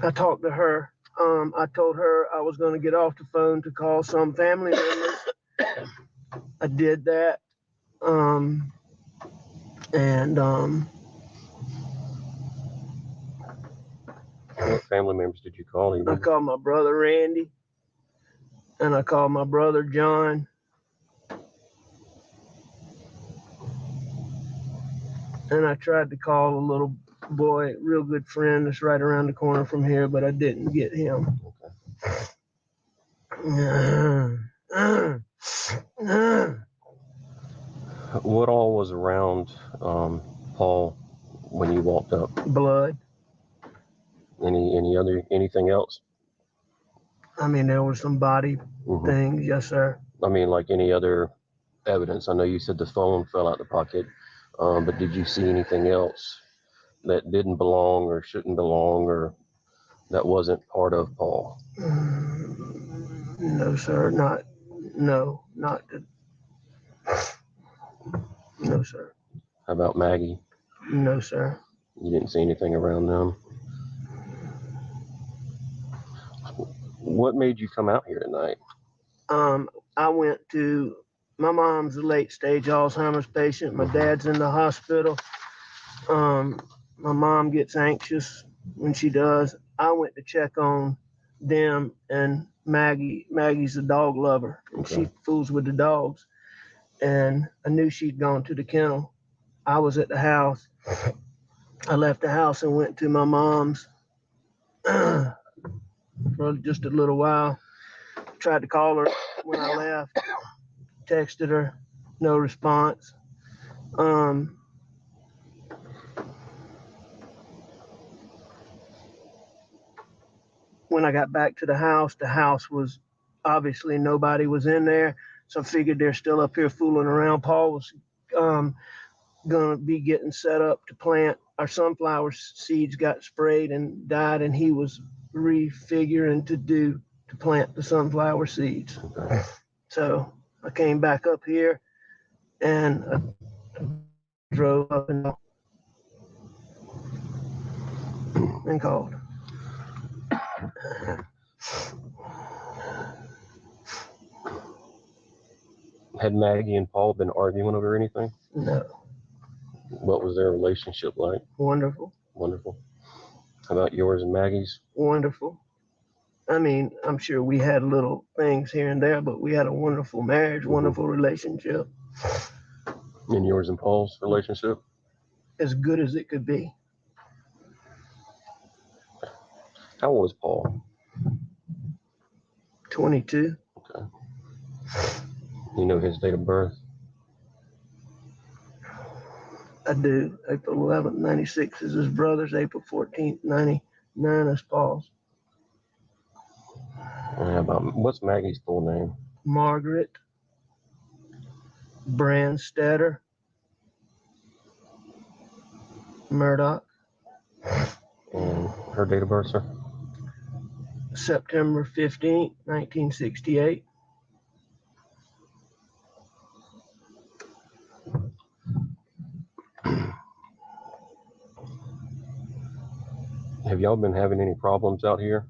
I talked to her. I told her I was going to get off the phone to call some family members. I did that. What family members did you call? I called my brother Randy, and I called my brother John. And I tried to call a little boy, real good friend that's right around the corner from here, but I didn't get him. What all was around Paul when you walked up? Blood. Anything else? I mean, there were some body things, yes, sir. I mean, like any other evidence? I know you said the phone fell out the pocket, but did you see anything else that didn't belong or shouldn't belong or that wasn't part of Paul? No, sir, not the, no, sir. How about Maggie? No, sir. You didn't see anything around them? What made you come out here tonight? I went to, my mom's a late stage Alzheimer's patient. My dad's in the hospital. My mom gets anxious when she does. I went to check on them and Maggie. Maggie's a dog lover, and she fools with the dogs. And I knew she'd gone to the kennel. I was at the house. I left the house and went to my mom's for just a little while. Tried to call her when I left. Texted her, no response. When I got back to the house was obviously nobody was in there. So I figured they're still up here fooling around. Paul was gonna be getting set up to plant. Our sunflower seeds got sprayed and died, and he was refiguring to plant the sunflower seeds. So I came back up here and I drove up and called. Had Maggie and Paul been arguing over anything? No. What was their relationship like? Wonderful. Wonderful. How about yours and Maggie's? Wonderful. I mean, I'm sure we had little things here and there, but we had a wonderful marriage, wonderful relationship. And yours and Paul's relationship? As good as it could be. How old is Paul? 22. Okay. You know his date of birth? I do. April 11th, 96 is his brother's. April 14th, 99 is Paul's. And how about, what's Maggie's full name? Margaret Brandstetter Murdaugh. And her date of birth, sir? September 15th, 1968. Have y'all been having any problems out here?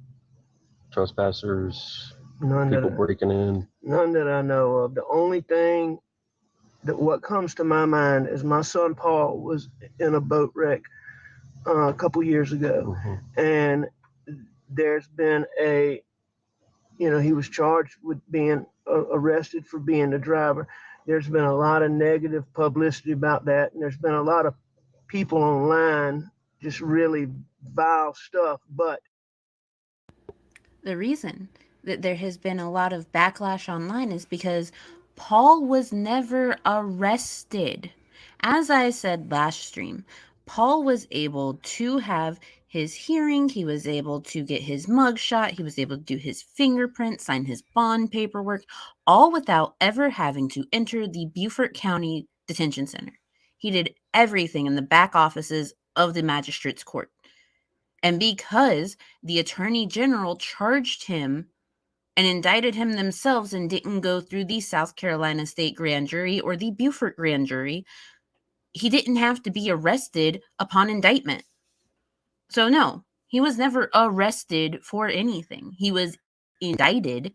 Trespassers, None people that breaking in? none that I know of. The only thing that what comes to my mind is my son Paul was in a boat wreck a couple years ago, and there's been he was charged with being arrested for being the driver. There's been a lot of negative publicity about that, and there's been a lot of people online just really vile stuff. But the reason that there has been a lot of backlash online is because Paul was never arrested. As I said last stream, Paul was able to have his hearing, he was able to get his mugshot, he was able to do his fingerprint, sign his bond paperwork, all without ever having to enter the Beaufort County Detention Center. He did everything in the back offices of the magistrate's court. And because the attorney general charged him and indicted him themselves and didn't go through the South Carolina State Grand Jury or the Beaufort Grand Jury, he didn't have to be arrested upon indictment. So no, he was never arrested for anything. He was indicted,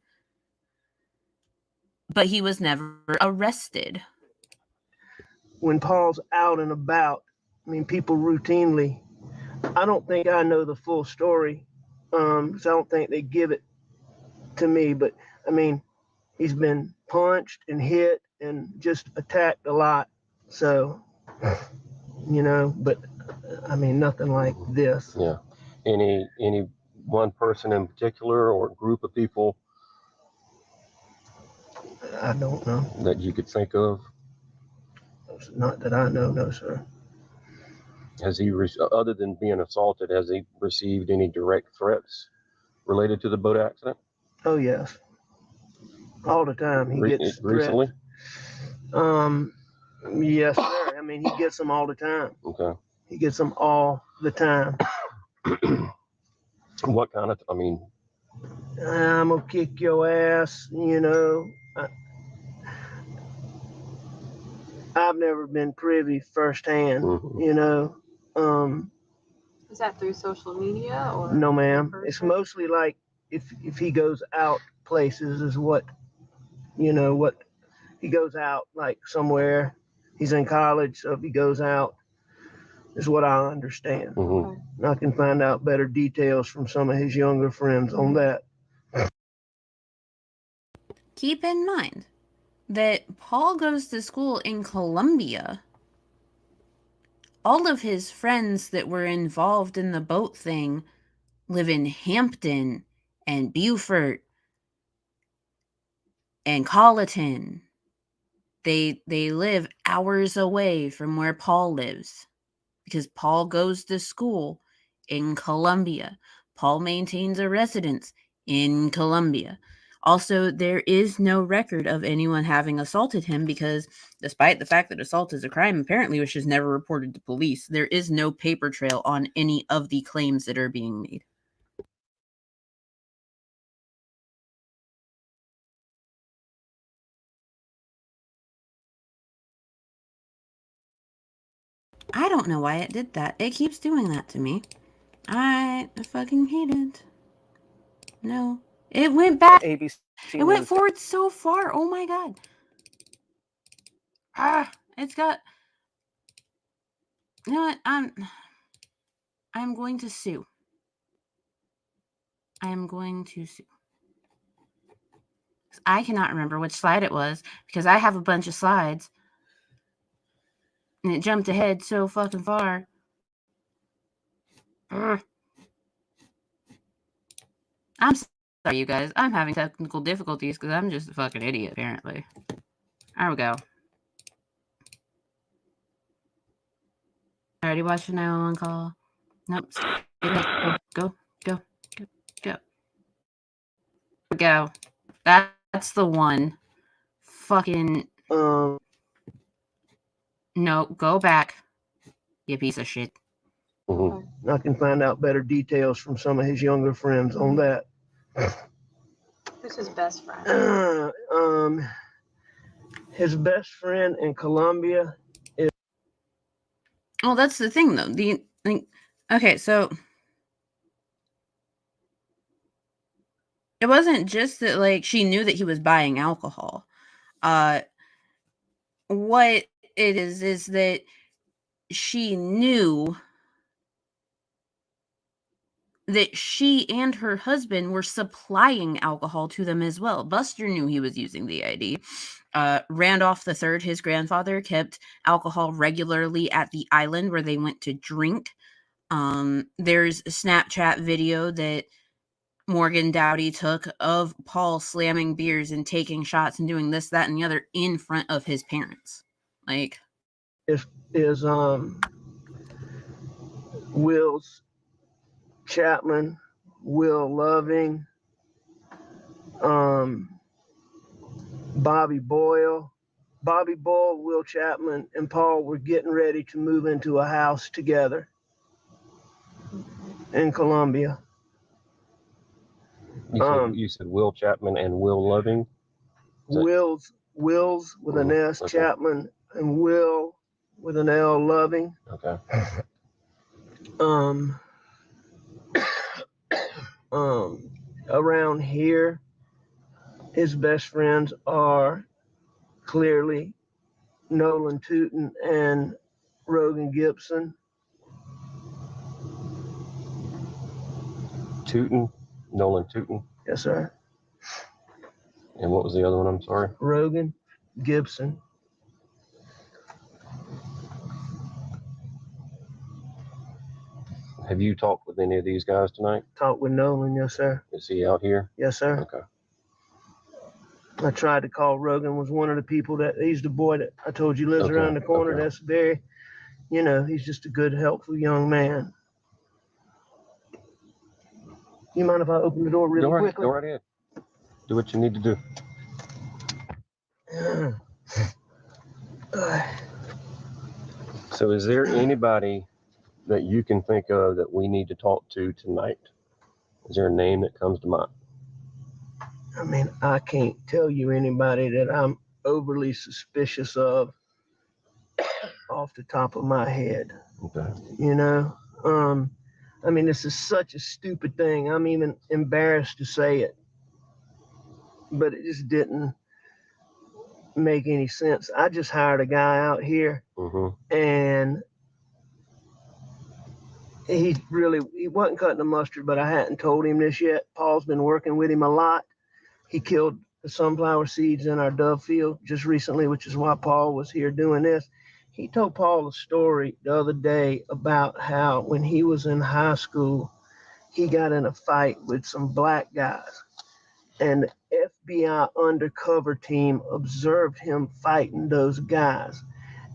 but he was never arrested. when Paul's out and about, I mean, people routinely, I don't think I know the full story, because I don't think they give it to me, but I mean, he's been punched and hit and just attacked a lot. So, but I mean, nothing like this. Yeah. Any one person in particular or group of people I don't know. that you could think of? Not that I know, no, sir. Has he, other than being assaulted, has he received any direct threats related to the boat accident? Oh, yes. All the time he gets recently. Yes, sir. I mean, he gets them all the time. Okay. He gets them all the time. What kind of? I mean, I'm gonna kick your ass. I've never been privy firsthand. Is that through social media or? No, ma'am. It's mostly like if he goes out places is what he goes out like somewhere. He's in college, so if he goes out, is what I understand. Mm-hmm. I can find out better details from some of his younger friends on that. Keep in mind that Paul goes to school in Columbia. All of his friends that were involved in the boat thing live in Hampton and Beaufort and Colleton. They live hours away from where Paul lives because Paul goes to school in Columbia. Paul maintains a residence in Columbia. Also, there is no record of anyone having assaulted him because despite the fact that assault is a crime, apparently it was just never reported to police. There is no paper trail on any of the claims that are being made. I don't know why it did that. It keeps doing that to me. I fucking hate it. No. It went back. ABC it went forward so far. Oh my god. It's got... You know what? I'm going to sue. I am going to sue. I cannot remember which slide it was because I have a bunch of slides. And it jumped ahead so fucking far. I'm sorry, you guys. I'm having technical difficulties because I'm just a fucking idiot, apparently. There we go. Already watched the 911 call. Nope. Go. There we go. That's the one. Fucking... No, go back. You piece of shit. I can find out better details from some of his younger friends on that. Who's his best friend? His best friend in Columbia is... Oh, that's the thing, though. Okay, so it wasn't just that, like, she knew that he was buying alcohol. What it is that she knew that she and her husband were supplying alcohol to them as well. Buster knew he was using the ID. Randolph III, his grandfather, kept alcohol regularly at the island where they went to drink. There's a Snapchat video that Morgan Dowdy took of Paul slamming beers and taking shots and doing this, that, and the other in front of his parents. Like, is Will's Chapman, Will Loving, Bobby Boyle. Bobby Boyle, Will Chapman, and Paul were getting ready to move into a house together in Columbia. You said Will Chapman and Will Loving? Will's with an S, okay. Chapman, and Will with an L, Loving. Okay. Around here, his best friends are clearly Nolan Tootin and Rogan Gibson. Nolan Tootin. Yes, sir. And what was the other one? I'm sorry. Rogan Gibson. Have you talked with any of these guys tonight? Talked with Nolan, yes, sir. Is he out here? Yes, sir. Okay. I tried to call Rogan, was one of the people he's the boy that I told you lives Okay, around the corner. okay. That's very, he's just a good, helpful young man. You mind if I open the door really quickly? Go right ahead. Do what you need to do. So is there anybody that you can think of that we need to talk to tonight? Is there a name that comes to mind? I mean, I can't tell you anybody that I'm overly suspicious of off the top of my head. Okay. I mean, this is such a stupid thing. I'm even embarrassed to say it, but it just didn't make any sense. I just hired a guy out here, and he wasn't cutting the mustard, but I hadn't told him this yet. Paul's been working with him a lot. He killed the sunflower seeds in our dove field just recently, which is why Paul was here doing this. He told Paul a story the other day about how when he was in high school, he got in a fight with some black guys, and the FBI undercover team observed him fighting those guys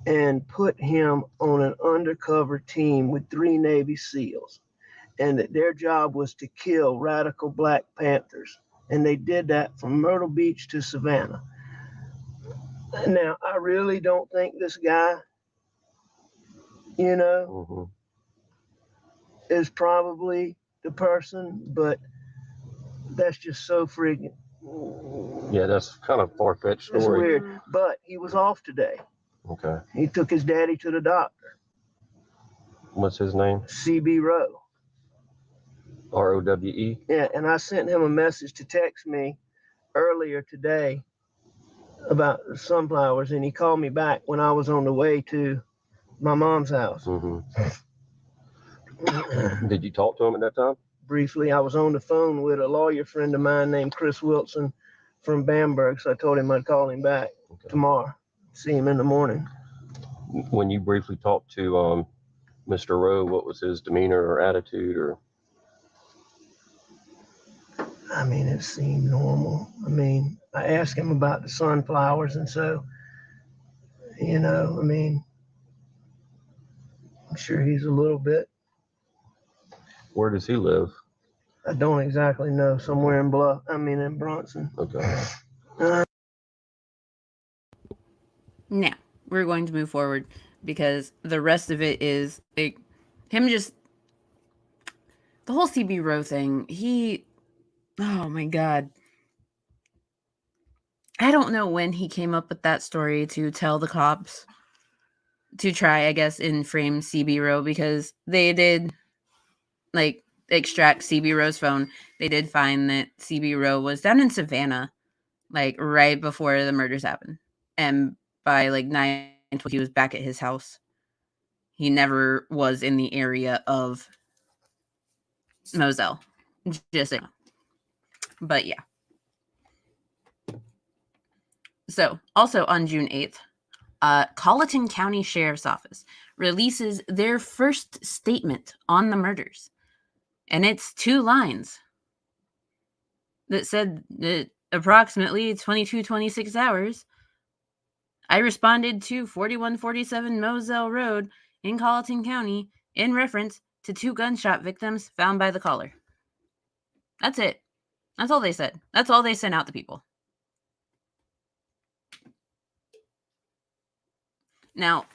and put him on an undercover team with 3 Navy SEALs, and that their job was to kill radical Black Panthers. And they did that from Myrtle Beach to Savannah. Now, I really don't think this guy, is probably the person, but that's just so freaking. Yeah, that's kind of far-fetched story. It's weird, but he was off today. Okay. He took his daddy to the doctor. What's his name? CB Rowe. ROWE? Yeah, and I sent him a message to text me earlier today about the sunflowers, and he called me back when I was on the way to my mom's house. Did you talk to him at that time? Briefly, I was on the phone with a lawyer friend of mine named Chris Wilson from Bamberg, so I told him I'd call him back tomorrow, see him in the morning. When you briefly talked to Mr. Rowe, what was his demeanor or attitude? Or I mean, it seemed normal. I mean, I asked him about the sunflowers, and so, I'm sure he's a little bit. Where does he live? I don't exactly know. Somewhere in in Bronson. Okay. Now, we're going to move forward because the rest of it is like him just the whole CB Rowe thing. Oh my God. I don't know when he came up with that story to tell the cops to try, I guess, in frame CB Rowe, because they did, like, extract CB Rowe's phone, they did find that CB Rowe was down in Savannah, like right before the murders happened. And by like 9, he was back at his house. He never was in the area of Moselle. Just saying. But yeah. So, also on June 8th, Colleton County Sheriff's Office releases their first statement on the murders. And it's 2 lines that said that approximately 26 hours, I responded to 4147 Moselle Road in Colleton County in reference to 2 gunshot victims found by the caller. That's it. That's all they said. That's all they sent out to people. Now,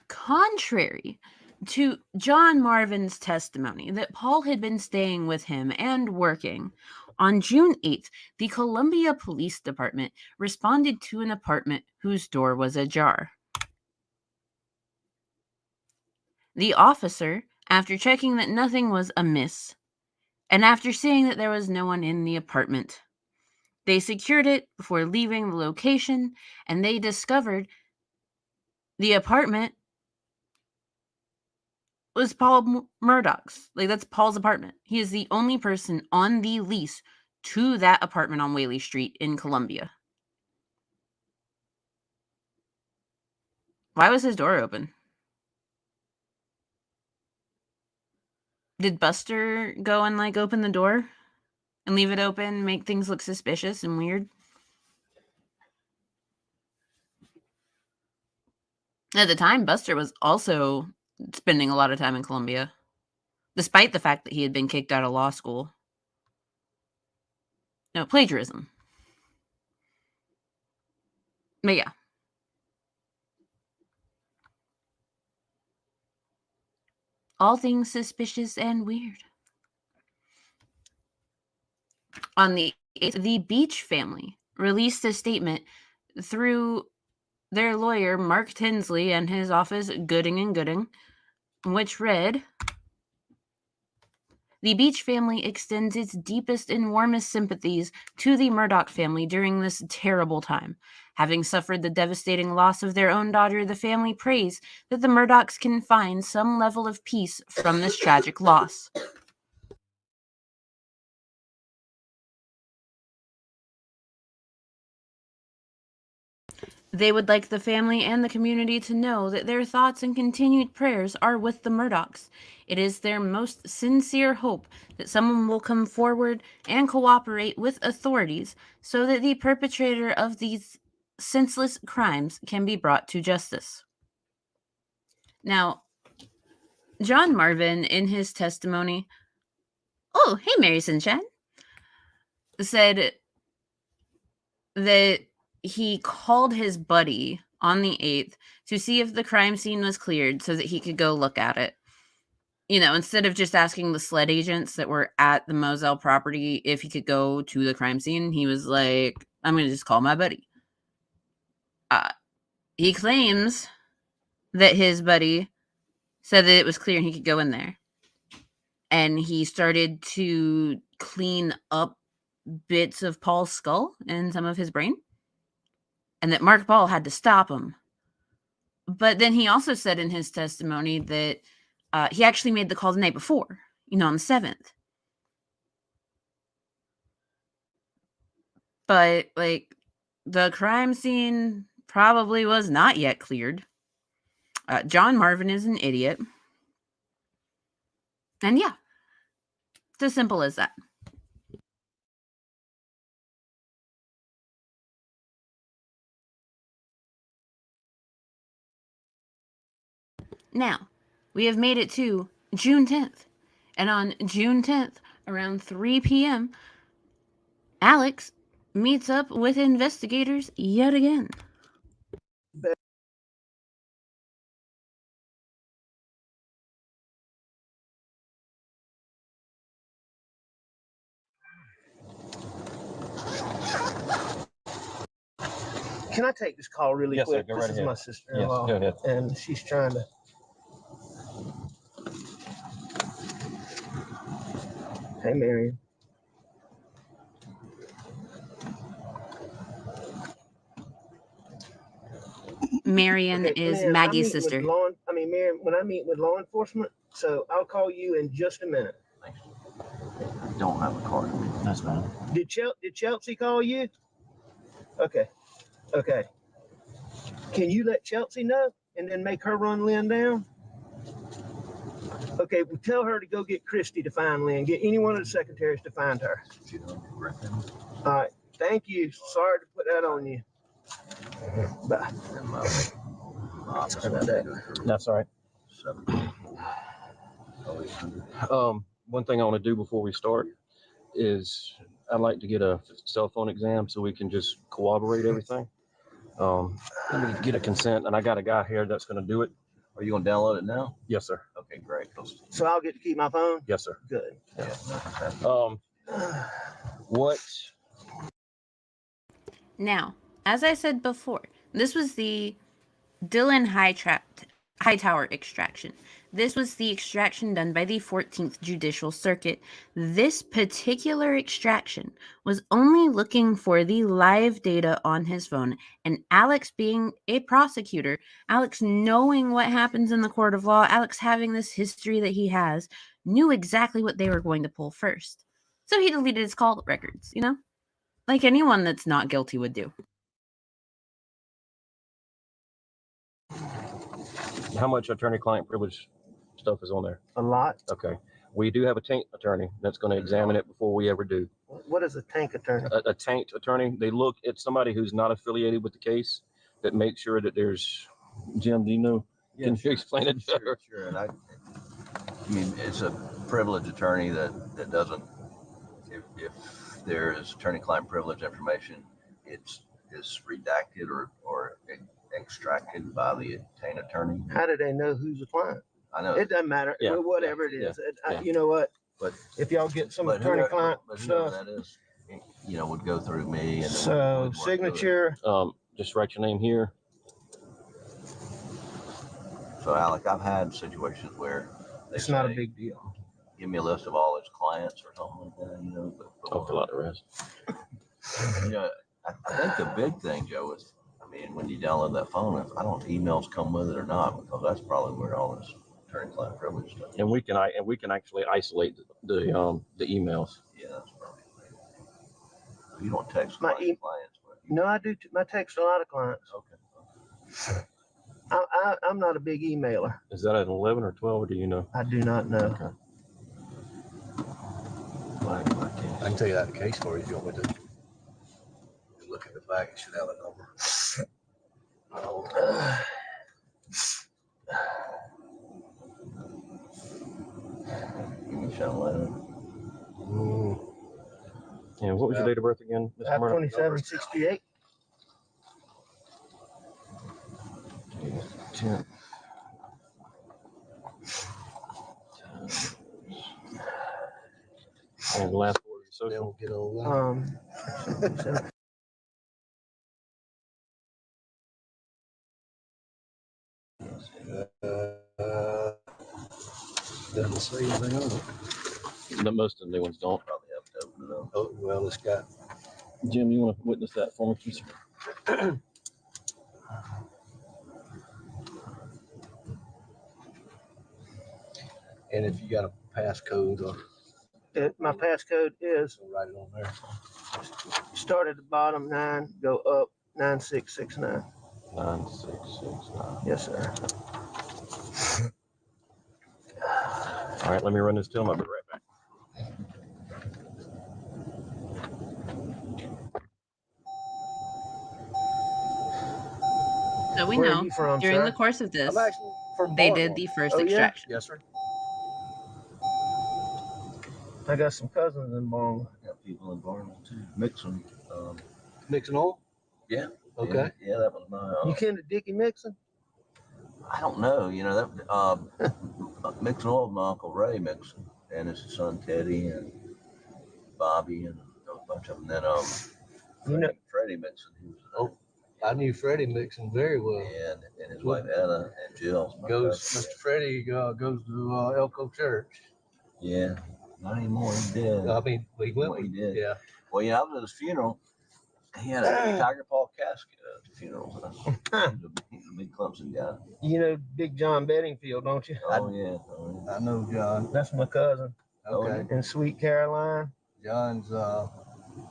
contrary to John Marvin's testimony that Paul had been staying with him and working, on June 8th, the Columbia Police Department responded to an apartment whose door was ajar. The officer, after checking that nothing was amiss, and after seeing that there was no one in the apartment, they secured it before leaving the location, and they discovered the apartment was Paul Murdaugh's. Like, that's Paul's apartment. He is the only person on the lease to that apartment on Whaley Street in Columbia. Why was his door open? Did Buster go and, like, open the door and leave it open, make things look suspicious and weird? At the time, Buster was also spending a lot of time in Columbia, despite the fact that he had been kicked out of law school. No, plagiarism. But yeah. All things suspicious and weird. On the 8th, the Beach family released a statement through their lawyer, Mark Tinsley, and his office, Gooding & Gooding, which read, "The Beach family extends its deepest and warmest sympathies to the Murdaugh family during this terrible time. Having suffered the devastating loss of their own daughter, the family prays that the Murdaughs can find some level of peace from this tragic loss." They would like the family and the community to know that their thoughts and continued prayers are with the Murdaughs. It is their most sincere hope that someone will come forward and cooperate with authorities so that the perpetrator of these senseless crimes can be brought to justice. Now, John Marvin, in his testimony, oh, hey, Mary Sunshine, said that he called his buddy on the 8th to see if the crime scene was cleared so that he could go look at it. You know, instead of just asking the SLED agents that were at the Moselle property if he could go to the crime scene, he was like, I'm going to just call my buddy. He claims that his buddy said that it was clear and he could go in there. And he started to clean up bits of Paul's skull and some of his brain. And that Mark Paul had to stop him. But then he also said in his testimony that he actually made the call the night before, on the 7th. But, like, the crime scene probably was not yet cleared. John Marvin is an idiot. And yeah, it's as simple as that. Now, we have made it to June 10th. And on June 10th, around 3 p.m., Alex meets up with investigators yet again. Can I take this call really Yes, sir. quick? Go This right is ahead. my sister-in-law, Yes, go ahead. and she's trying to. Hey, Marion. Marion Okay, is man, Maggie's sister. Marion, when I meet with law enforcement, so I'll call you in just a minute. I don't have a card. That's fine. Did Chelsea call you? Okay. Okay. Can you let Chelsea know and then make her run Lynn down? Okay, well, tell her to go get Christy to find Lynn. Get any one of the secretaries to find her. All right. Thank you. Sorry to put that on you. Bye. Sorry about that. That's all right. One thing I want to do before we start is I'd like to get a cell phone exam so we can just corroborate everything. Let me get a consent, and I got a guy here that's going to do it. Are you going to download it now? Yes, sir. Okay, great. So I'll get to keep my phone? Yes, sir. Good. Yeah. What? Now, as I said before, this was the Dillon Hightower extraction. This was the extraction done by the 14th Judicial Circuit. This particular extraction was only looking for the live data on his phone, and Alex being a prosecutor, Alex knowing what happens in the court of law, Alex having this history that he has, knew exactly what they were going to pull first. So he deleted his call records, you know? Like anyone that's not guilty would do. How much attorney-client privilege stuff is on there? A lot. Okay. We do have a taint attorney that's going to examine it before we ever do. What is a tank attorney? A taint attorney, they look at somebody who's not affiliated with the case that makes sure that there's, Jim, do you know? Yeah, Can you explain it better? Sure. And I mean, it's a privileged attorney that doesn't, if there is attorney-client privilege information, it's redacted or extracted by the taint attorney. How do they know who's a client? I know. It doesn't matter. Yeah. Whatever it is. Yeah. You know what? But if y'all get some but attorney-client whoever stuff. that is, would go through me. And So signature. Just write your name here. So Alec, I've had situations where It's not a big deal. Give me a list of all his clients or something like that, But I'll fill out the rest. I think the big thing, Joe, is, when you download that phone, I don't know if emails come with it or not, because that's probably where all this attorney-client privilege stuff. And we can actually isolate the emails. Yeah, that's probably. You don't text My clients. No, I do. I text a lot of clients. Okay. I'm not a big emailer. Is that an 11 or 12, or do you know? I do not know. Okay. I can tell you that case for you if you want me to. Look at the back, it should have a number. Give me a letter. And what was your date of birth again, Mr. Murdaugh? 2768. 10. And the last word is social. Get on doesn't say anything on it. Most of the new ones don't. Probably have to open it up. Oh, well, it's got. Jim, you want to witness that for me, please? And if you got a passcode or My passcode is write it on there. start at the bottom 9, go up 9669. 9669. Yes, sir. All right, let me run this till. I'll be right back. So we Where are know you from, during sir? the course of this, I'm actually from they Baltimore. did the first Oh, yeah? extraction. Yes, sir. I got some cousins in Baltimore. Got people in Barnum too. Mixon. Mixing oil? Yeah. Okay. Yeah, that was my. You kin to Dickie Mixon? I don't know. That Mixon oil, my Uncle Ray Mixon, and his son Teddy and Bobby and a bunch of them. Then Freddie Mixon, he was. I knew Freddie Mixon very well. And his wife Etta and Jill. Mr. Freddie goes to Elko Church. Yeah, Not anymore. He's dead. I mean, he will. Well, he did. Yeah. Well, yeah, I was at his funeral. He had a tiger paw casket at the funeral. He's a big Clemson guy. You know Big John Bedingfield, don't you? Oh, yeah. I know John. That's my cousin Okay. in Sweet Caroline. John's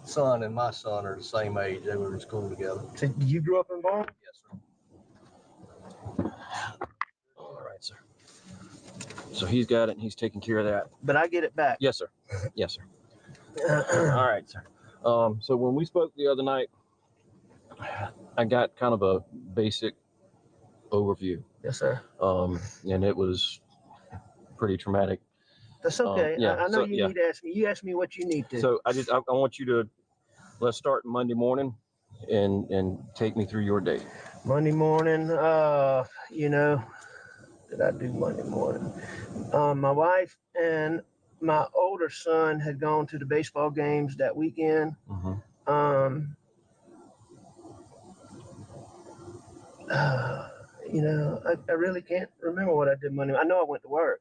son and my son are the same age. They were in school together. So you grew up in Bowling? Yes, sir. All right, sir. So he's got it and he's taking care of that. But I get it back. Yes, sir. Yes, sir. All right, sir. So when we spoke the other night, I got kind of a basic overview. Yes, sir. And it was pretty traumatic. That's okay. Yeah, I know so, you yeah. need to ask me. You ask me what you need to. So I want you to, let's start Monday morning and take me through your day. Monday morning, you know, did I do Monday morning? My wife and my older son had gone to the baseball games that weekend. You know, I really can't remember what I did Monday. I know I went to work,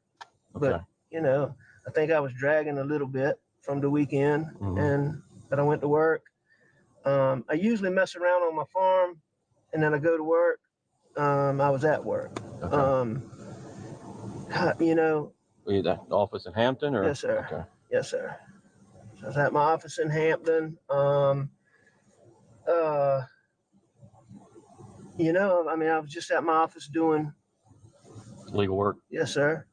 but you know, I think I was dragging a little bit from the weekend, but I went to work. I usually mess around on my farm, and then I go to work. I was at work. You know. Were you at the office in Hampton, or? Yes, sir. Okay. Yes, sir. So I was at my office in Hampton. You know, I mean, I was just at my office doing Legal work. Yes, sir.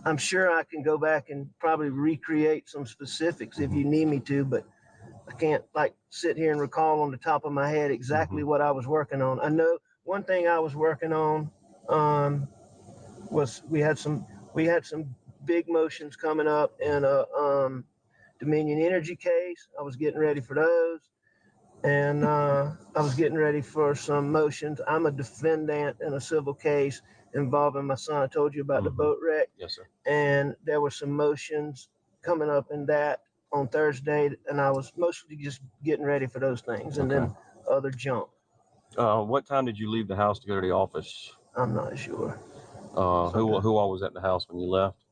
I'm sure I can go back and probably recreate some specifics if you need me to, but I can't like sit here and recall on the top of my head exactly what I was working on. I know one thing I was working on was we had some big motions coming up in a Dominion Energy case. I was getting ready for those. And I was getting ready for some motions. I'm a defendant in a civil case involving my son. I told you about the boat wreck. Yes, sir. And there were some motions coming up in that on Thursday, and I was mostly just getting ready for those things, and then other junk. What time did you leave the house to go to the office? I'm not sure. Who all was at the house when you left?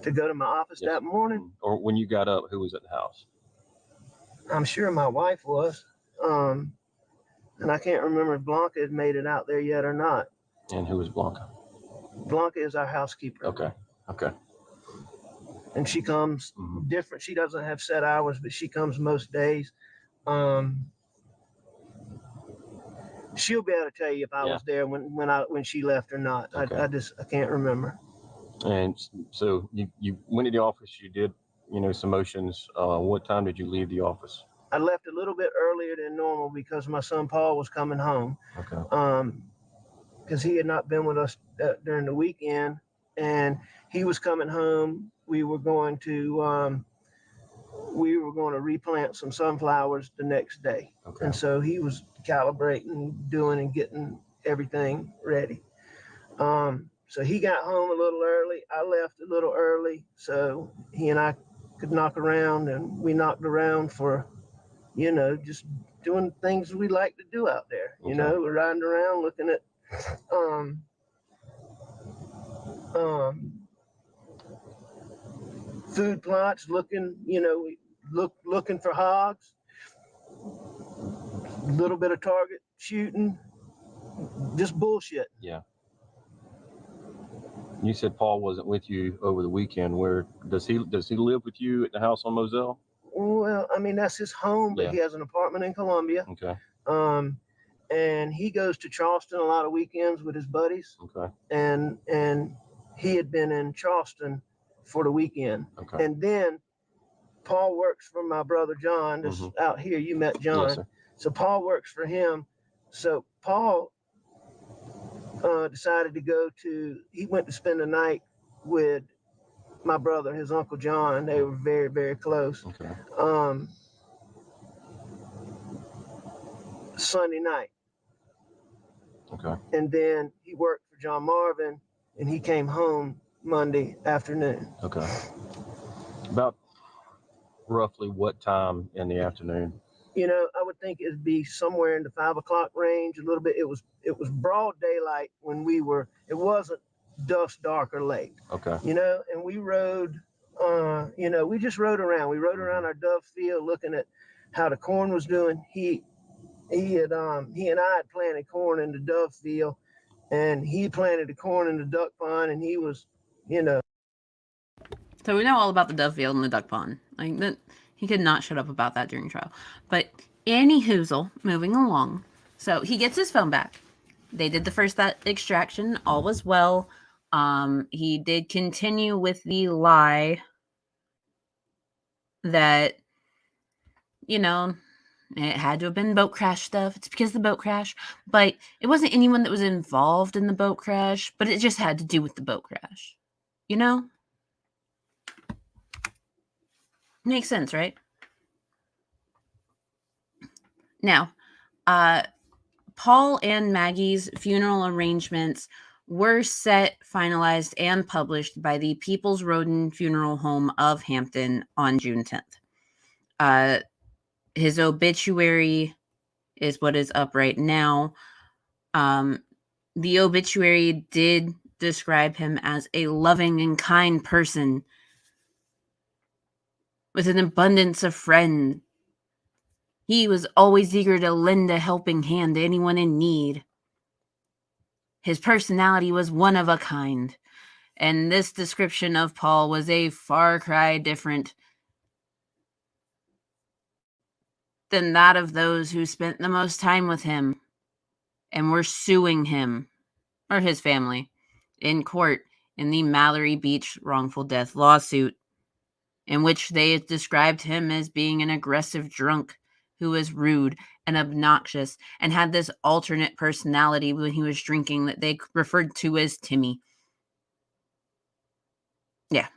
To go to my office that morning? Or when you got up, who was at the house? I'm sure my wife was. And I can't remember if Blanca had made it out there yet or not. And who was Blanca? Blanca is our housekeeper. Okay. And she comes different. She doesn't have set hours, but she comes most days. She'll be able to tell you if I was there when she left or not. I can't remember. And so you went to the office, you did, some motions. What time did you leave the office? I left a little bit earlier than normal because my son Paul was coming home. Because he had not been with us during the weekend, and he was coming home. We were going to replant some sunflowers the next day. And so he was calibrating, doing and getting everything ready. So he got home a little early. I left a little early so he and I could knock around, and we knocked around for, just doing things we like to do out there. We're riding around looking at food plots, looking for hogs, a little bit of target shooting, just bullshit. Yeah. You said Paul wasn't with you over the weekend. Where does he live with you at the house on Moselle? Well, I mean, that's his home, but he has an apartment in Columbia. And he goes to Charleston a lot of weekends with his buddies. And he had been in Charleston for the weekend. And then Paul works for my brother John. This is out here. You met John. Yes, sir. So Paul works for him. So Paul decided to he went to spend the night with my brother, his Uncle John. They were very, very close. Sunday night. And then he worked for John Marvin, and he came home Monday afternoon. About roughly what time in the afternoon? you know, I would think it'd be somewhere in the 5 o'clock range, a little bit. It was broad daylight when we were, it wasn't dusk, dark, or late. Okay. You know, and we rode, you know, we just rode around. We rode around our dove field looking at how the corn was doing. He and I had planted corn in the dove field, and he planted the corn in the duck pond, and he was, you know. So we know all about the dove field and the duck pond. Like that, he could not shut up about that during trial. But any hoozle, moving along. So he gets his phone back. They did the first that extraction. All was well. He did continue with the lie that, you know, it had to have been boat crash stuff. It's because of the boat crash. But it wasn't anyone that was involved in the boat crash, but it just had to do with the boat crash. You know? Makes sense, right? Now, Paul and Maggie's funeral arrangements were set, finalized, and published by the People's Roden Funeral Home of Hampton on June 10th. His obituary is what is up right now. The obituary did describe him as a loving and kind person with an abundance of friends. He was always eager to lend a helping hand to anyone in need. His personality was one of a kind, and this description of Paul was a far cry different than that of those who spent the most time with him and were suing him, or his family, in court in the Mallory Beach wrongful death lawsuit, in which they described him as being an aggressive drunk who was rude and obnoxious and had this alternate personality when he was drinking that they referred to as Timmy. Yeah.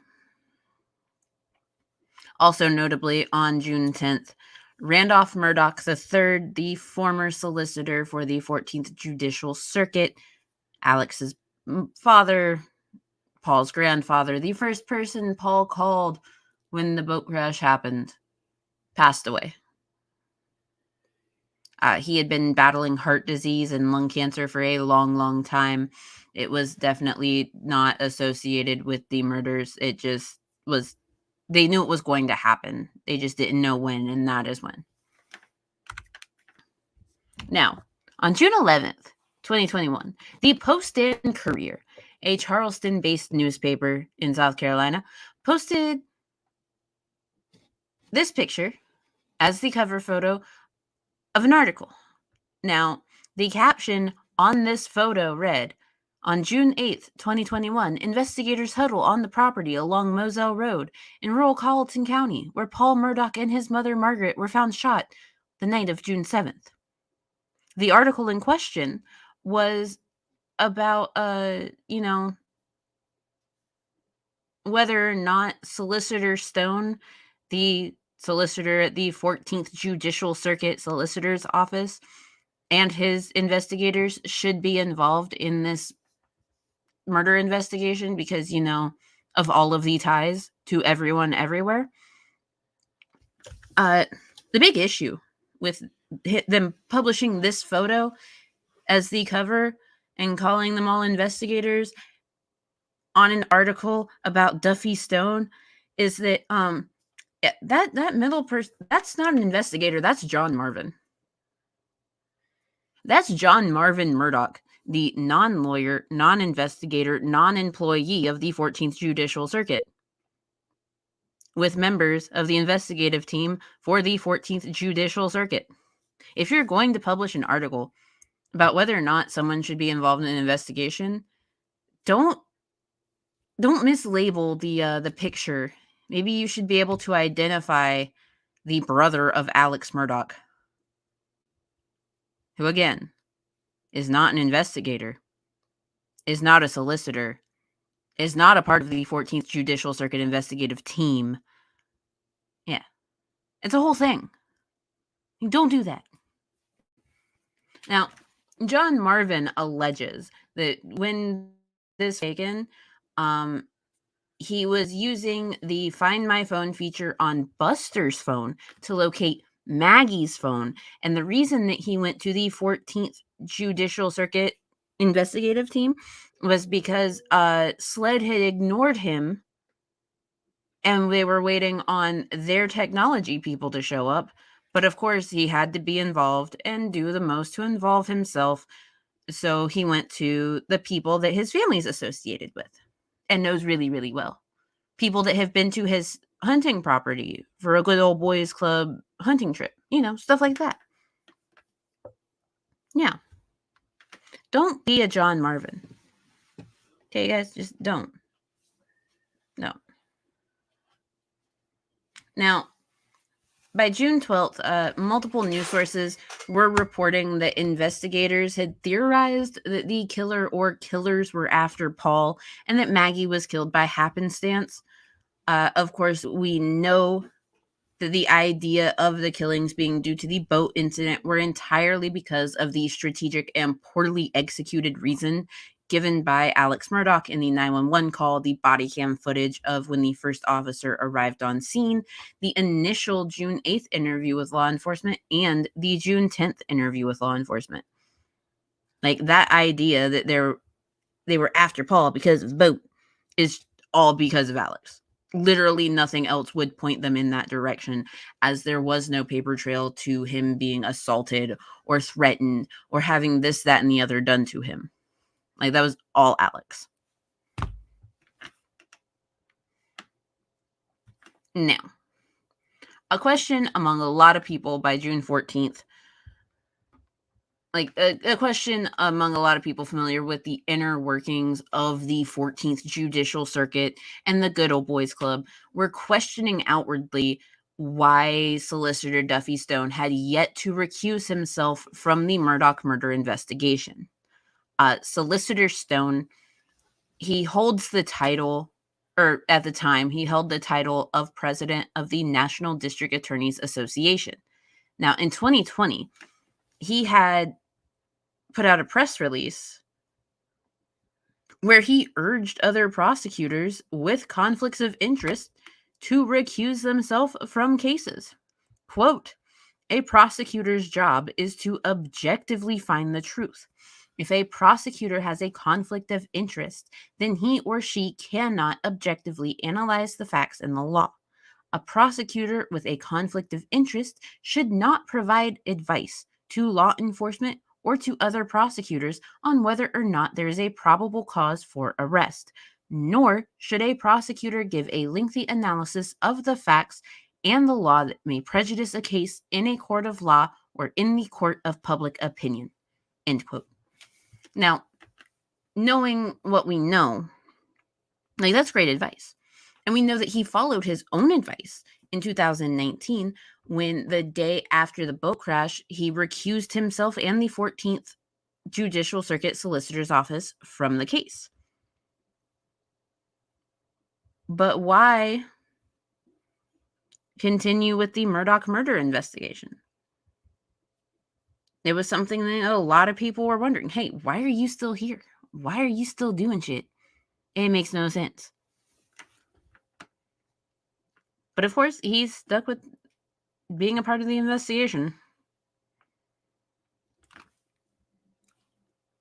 Also notably, on June 10th, Randolph Murdaugh III, the former solicitor for the 14th Judicial Circuit, Alex's father, Paul's grandfather, the first person Paul called when the boat crash happened, passed away. He had been battling heart disease and lung cancer for a long, long time. It was definitely not associated with the murders. It just was, they knew it was going to happen. They just didn't know when, and that is when. Now, on June 11th, 2021, the Post and Courier, a Charleston-based newspaper in South Carolina, posted this picture as the cover photo of an article. Now, the caption on this photo read, "On June 8th, 2021, investigators huddle on the property along Moselle Road in rural Colleton County, where Paul Murdaugh and his mother Margaret were found shot the night of June 7th. The article in question was about, whether or not Solicitor Stone, the solicitor at the 14th Judicial Circuit Solicitor's Office, and his investigators should be involved in this murder investigation because, of all of the ties to everyone everywhere. The big issue with them publishing this photo as the cover and calling them all investigators on an article about Duffy Stone is that that middle person, that's not an investigator, that's John Marvin. That's John Marvin Murdaugh, the non-lawyer, non-investigator, non-employee of the 14th Judicial Circuit, with members of the investigative team for the 14th Judicial Circuit. If you're going to publish an article about whether or not someone should be involved in an investigation, don't mislabel the picture. Maybe you should be able to identify the brother of Alex Murdaugh, who again is not an investigator, is not a solicitor, is not a part of the 14th Judicial Circuit investigative team. Yeah. It's a whole thing. Don't do that. Now, John Marvin alleges that when this was taken, he was using the Find My Phone feature on Buster's phone to locate Maggie's phone. And the reason that he went to the 14th Judicial Circuit investigative team was because SLED had ignored him and they were waiting on their technology people to show up. But of course, he had to be involved and do the most to involve himself. So he went to the people that his family's associated with and knows really, really well. People that have been to his hunting property for a good old boys club hunting trip, stuff like that. Yeah. Don't be a John Marvin. Okay, guys, just don't. No. Now, by June 12th, multiple news sources were reporting that investigators had theorized that the killer or killers were after Paul and that Maggie was killed by happenstance. Of course, we know that the idea of the killings being due to the boat incident were entirely because of the strategic and poorly executed reason given by Alex Murdaugh in the 911 call, the body cam footage of when the first officer arrived on scene, the initial June 8th interview with law enforcement, and the June 10th interview with law enforcement. Like, that idea that they were after Paul because of the boat is all because of Alex. Literally nothing else would point them in that direction, as there was no paper trail to him being assaulted or threatened or having this, that, and the other done to him. Like, that was all Alex. Now, a question among a lot of people by June 14th, like a question among a lot of people familiar with the inner workings of the 14th Judicial Circuit and the Good Old Boys Club, were questioning outwardly why Solicitor Duffy Stone had yet to recuse himself from the Murdaugh murder investigation. Solicitor Stone, he holds the title, or at the time, he held the title of president of the National District Attorneys Association. Now, in 2020, he had put out a press release where he urged other prosecutors with conflicts of interest to recuse themselves from cases. Quote, "A prosecutor's job is to objectively find the truth. If a prosecutor has a conflict of interest, then he or she cannot objectively analyze the facts and the law. A prosecutor with a conflict of interest should not provide advice to law enforcement or to other prosecutors on whether or not there is a probable cause for arrest, nor should a prosecutor give a lengthy analysis of the facts and the law that may prejudice a case in a court of law or in the court of public opinion." End quote. Now, knowing what we know, like, that's great advice. And we know that he followed his own advice in 2019 when, the day after the boat crash, he recused himself and the 14th Judicial Circuit Solicitor's Office from the case. But why continue with the Murdaugh murder investigation? It was something that a lot of people were wondering. Hey, why are you still here? Why are you still doing shit? It makes no sense. But of course, he's stuck with being a part of the investigation.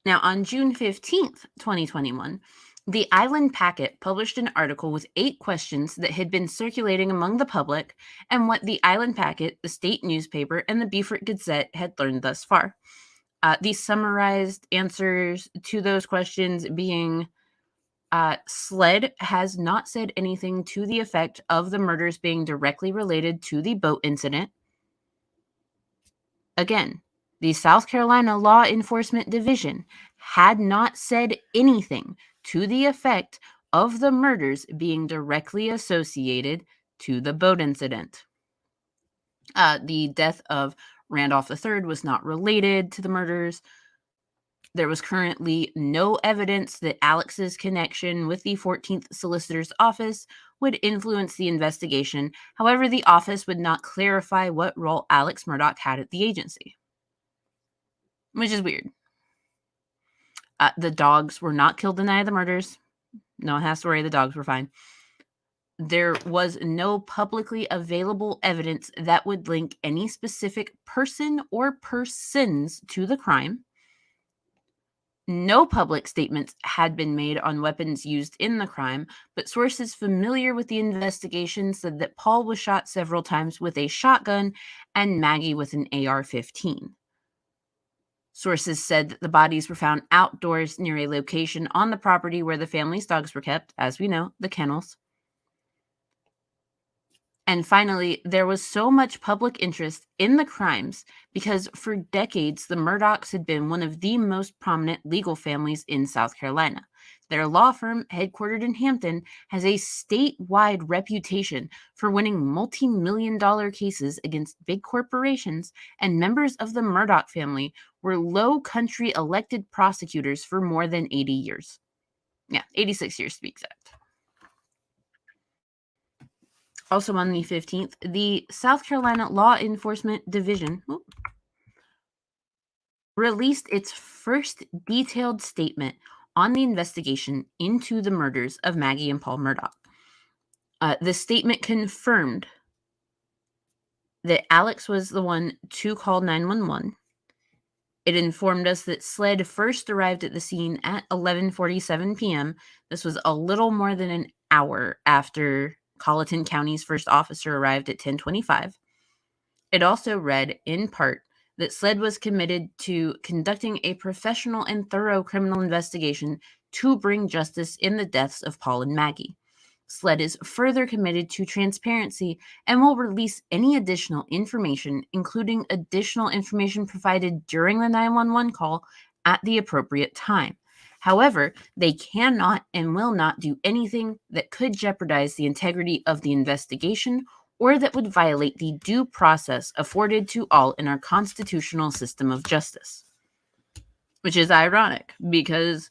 Now, on June 15th, 2021, the Island Packet published an article with 8 questions that had been circulating among the public and what the Island Packet, the state newspaper, and the Beaufort Gazette had learned thus far. The summarized answers to those questions being, SLED has not said anything to the effect of the murders being directly related to the boat incident. Again, the South Carolina Law Enforcement Division had not said anything to the effect of the murders being directly associated to the boat incident. The death of Randolph III was not related to the murders. There was currently no evidence that Alex's connection with the 14th Solicitor's Office would influence the investigation. However, the office would not clarify what role Alex Murdaugh had at the agency, which is weird. The dogs were not killed in any of the murders. No one has to worry, the dogs were fine. there was no publicly available evidence that would link any specific person or persons to the crime. No public statements had been made on weapons used in the crime, but sources familiar with the investigation said that Paul was shot several times with a shotgun and Maggie with an AR-15. Sources said that the bodies were found outdoors near a location on the property where the family's dogs were kept, as we know, the kennels. And finally, there was so much public interest in the crimes because for decades, the Murdaughs had been one of the most prominent legal families in South Carolina. Their law firm, headquartered in Hampton, has a statewide reputation for winning multi-million-dollar cases against big corporations, and members of the Murdaugh family were low country elected prosecutors for more than 80 years. Yeah, 86 years to be exact. Also on the 15th, the South Carolina Law Enforcement Division released its first detailed statement on the investigation into the murders of Maggie and Paul Murdaugh. The statement confirmed that Alex was the one to call 911. It informed us that SLED first arrived at the scene at 11:47 p.m. This was a little more than an hour after Colleton County's first officer arrived at 10:25. It also read, in part, that SLED was committed to conducting a professional and thorough criminal investigation to bring justice in the deaths of Paul and Maggie. SLED is further committed to transparency and will release any additional information, including additional information provided during the 911 call at the appropriate time. However, they cannot and will not do anything that could jeopardize the integrity of the investigation or that would violate the due process afforded to all in our constitutional system of justice. Which is ironic, because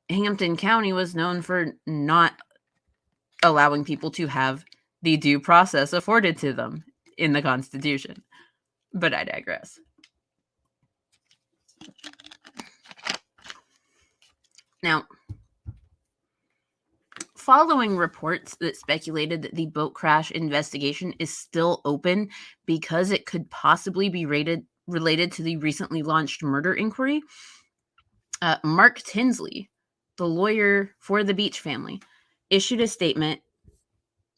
Hampton County was known for not allowing people to have the due process afforded to them in the Constitution. But I digress. Now, following reports that speculated that the boat crash investigation is still open because it could possibly be related to the recently launched murder inquiry, Mark Tinsley, the lawyer for the Beach family, issued a statement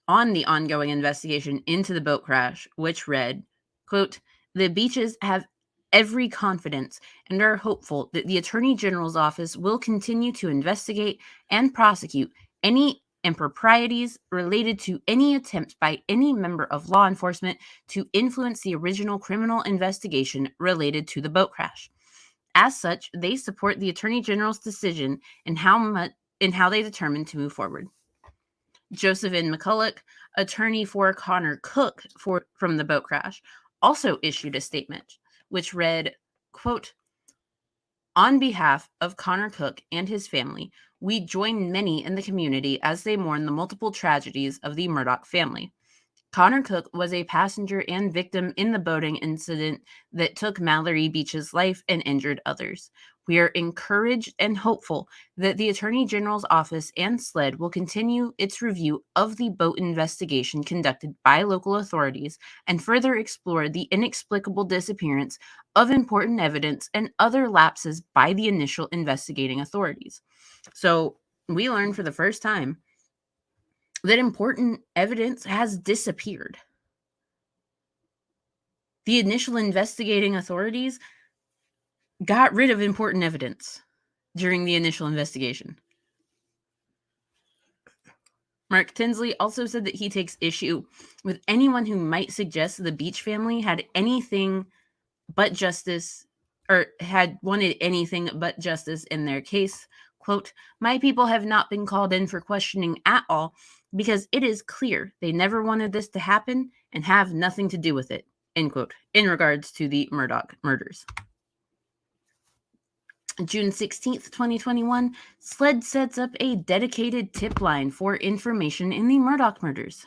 on the ongoing investigation into the boat crash, which read, quote, "The Beaches have every confidence and are hopeful that the Attorney General's office will continue to investigate and prosecute any improprieties related to any attempt by any member of law enforcement to influence the original criminal investigation related to the boat crash. As such, they support the Attorney General's decision in how they determine to move forward." Joseph N. McCulloch, attorney for Connor Cook from the boat crash, also issued a statement which read, quote, "On behalf of Connor Cook and his family, we join many in the community as they mourn the multiple tragedies of the Murdaugh family. Connor Cook was a passenger and victim in the boating incident that took Mallory Beach's life and injured others. We are encouraged and hopeful that the Attorney General's office and SLED will continue its review of the boat investigation conducted by local authorities and further explore the inexplicable disappearance of important evidence and other lapses by the initial investigating authorities." So we learned for the first time that important evidence has disappeared. The initial investigating authorities got rid of important evidence during the initial investigation. Mark Tinsley also said that he takes issue with anyone who might suggest the Beach family had anything but justice, or had wanted anything but justice in their case. Quote, "My people have not been called in for questioning at all because it is clear they never wanted this to happen and have nothing to do with it," end quote, in regards to the Murdaugh murders. June 16th, 2021, SLED sets up a dedicated tip line for information in the Murdaugh murders.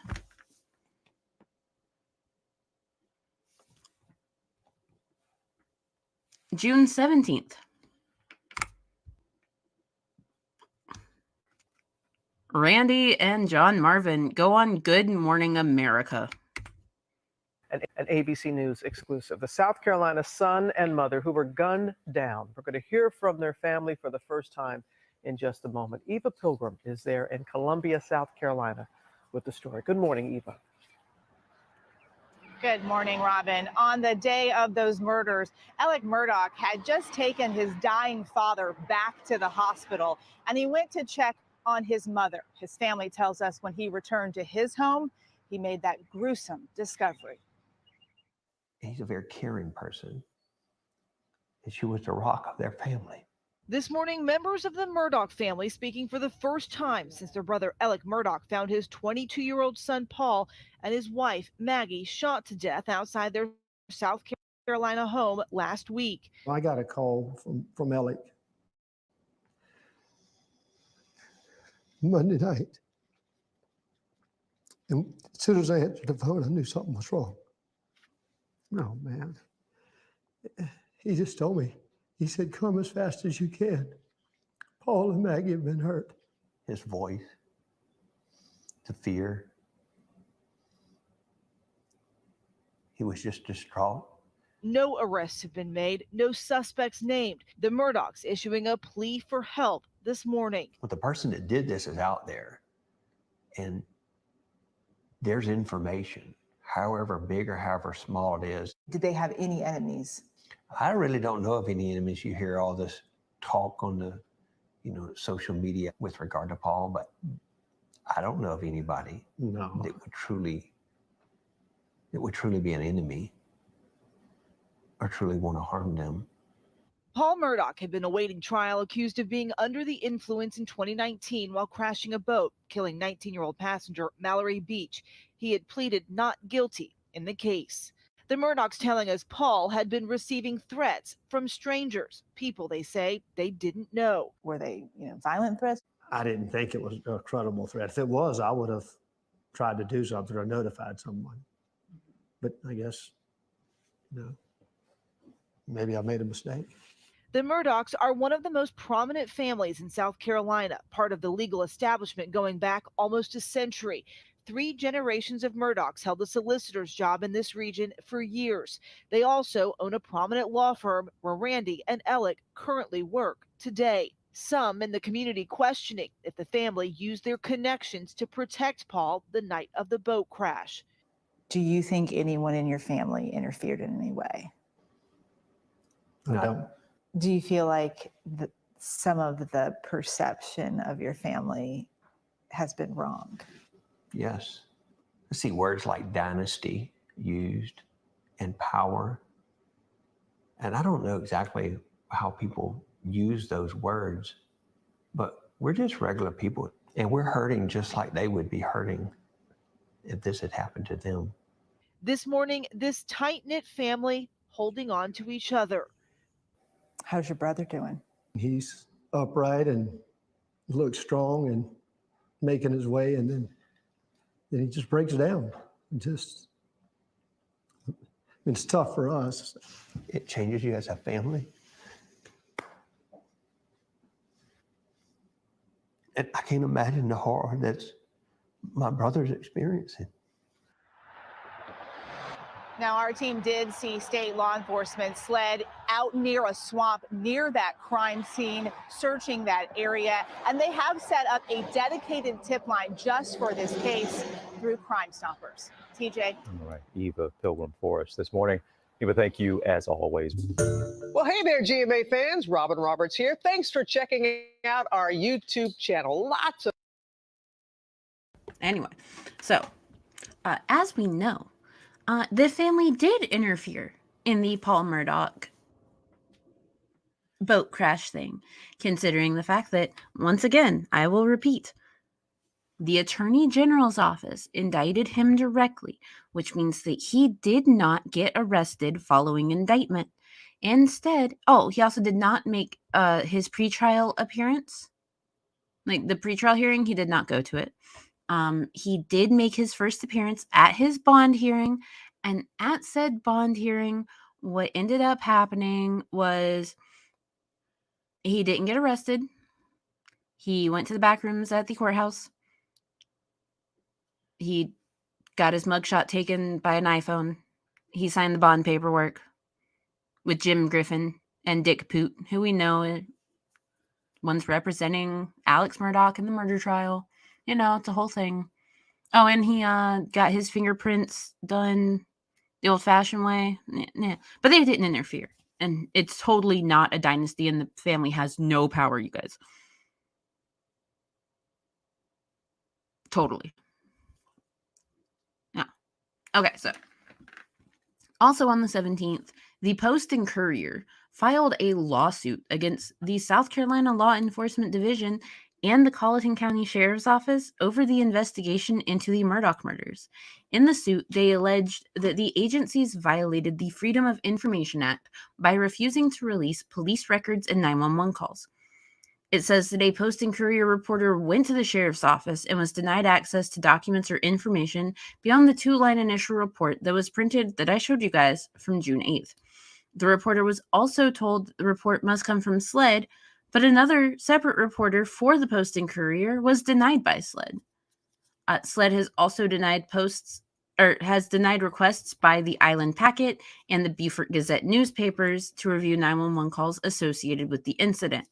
June 17th. Randy and John Marvin go on Good Morning America. An ABC News exclusive. The South Carolina son and mother who were gunned down. We're going to hear from their family for the first time in just a moment. Eva Pilgrim is there in Columbia, South Carolina with the story. Good morning, Eva. Good morning, Robin. On the day of those murders, Alec Murdaugh had just taken his dying father back to the hospital, and he went to check on his mother. His family tells us when he returned to his home, he made that gruesome discovery. He's a very caring person, and she was the rock of their family. This morning, members of the Murdaugh family speaking for the first time since their brother Alec Murdaugh found his 22-year-old son Paul and his wife Maggie shot to death outside their South Carolina home last week. I got a call from Alec Monday night, and as soon as I answered the phone, I knew something was wrong. Oh, man. He just told me. He said, come as fast as you can. Paul and Maggie have been hurt. His voice, the fear. He was just distraught. No arrests have been made, no suspects named. The Murdaughs issuing a plea for help this morning. But the person that did this is out there, and there's information, however big or however small it is. Did they have any enemies? I really don't know of any enemies. You hear all this talk on the, social media with regard to Paul, but I don't know of anybody that would truly be an enemy or truly want to harm them. Paul Murdaugh had been awaiting trial, accused of being under the influence in 2019 while crashing a boat, killing 19-year-old passenger Mallory Beach. He had pleaded not guilty in the case. The Murdaughs telling us Paul had been receiving threats from strangers, people they say they didn't know. Were they, violent threats? I didn't think it was a credible threat. If it was, I would have tried to do something or notified someone. But I guess, maybe I made a mistake. The Murdaughs are one of the most prominent families in South Carolina, part of the legal establishment going back almost a century. 3 generations of Murdaughs held the solicitor's job in this region for years. They also own a prominent law firm where Randy and Alec currently work today. Some in the community questioning if the family used their connections to protect Paul the night of the boat crash. Do you think anyone in your family interfered in any way? I don't. Do you feel like some of the perception of your family has been wrong? Yes. I see words like dynasty used and power. And I don't know exactly how people use those words, but we're just regular people, and we're hurting just like they would be hurting if this had happened to them. This morning, this tight-knit family holding on to each other. How's your brother doing? He's upright and looks strong and making his way, and then he just breaks down. It's tough for us. It changes you as a family. And I can't imagine the horror that my brother's experiencing. Now, our team did see state law enforcement sled out near a swamp near that crime scene, searching that area. And they have set up a dedicated tip line just for this case through Crime Stoppers. TJ. All right, Eva Pilgrim for us this morning. Eva, thank you as always. Well, hey there, GMA fans. Robin Roberts here. Thanks for checking out our YouTube channel. Lots of. Anyway, so as we know, the family did interfere in the Paul Murdaugh boat crash thing, considering the fact that, once again, I will repeat, the Attorney General's office indicted him directly, which means that he did not get arrested following indictment. Instead, he also did not make his pretrial appearance. Like the pretrial hearing, he did not go to it. He did make his first appearance at his bond hearing, and at said bond hearing, what ended up happening was he didn't get arrested. He went to the back rooms at the courthouse. He got his mugshot taken by an iPhone. He signed the bond paperwork with Jim Griffin and Dick Poot, who we know one's representing Alex Murdaugh in the murder trial. You know, it's a whole thing. Oh, and he got his fingerprints done the old-fashioned way. Nah. But they didn't interfere. And it's totally not a dynasty, and the family has no power, you guys. Totally. Yeah. Okay, so also on the 17th, the Post and Courier filed a lawsuit against the South Carolina Law Enforcement Division and the Colleton County Sheriff's Office over the investigation into the Murdaugh murders. In the suit, they alleged that the agencies violated the Freedom of Information Act by refusing to release police records and 911 calls. It says that a Post and Courier reporter went to the sheriff's office and was denied access to documents or information beyond the 2-line initial report that was printed that I showed you guys from June 8th. The reporter was also told the report must come from SLED, but another separate reporter for the Post and Courier was denied by SLED. SLED has also denied denied requests by the Island Packet and the Beaufort Gazette newspapers to review 911 calls associated with the incident.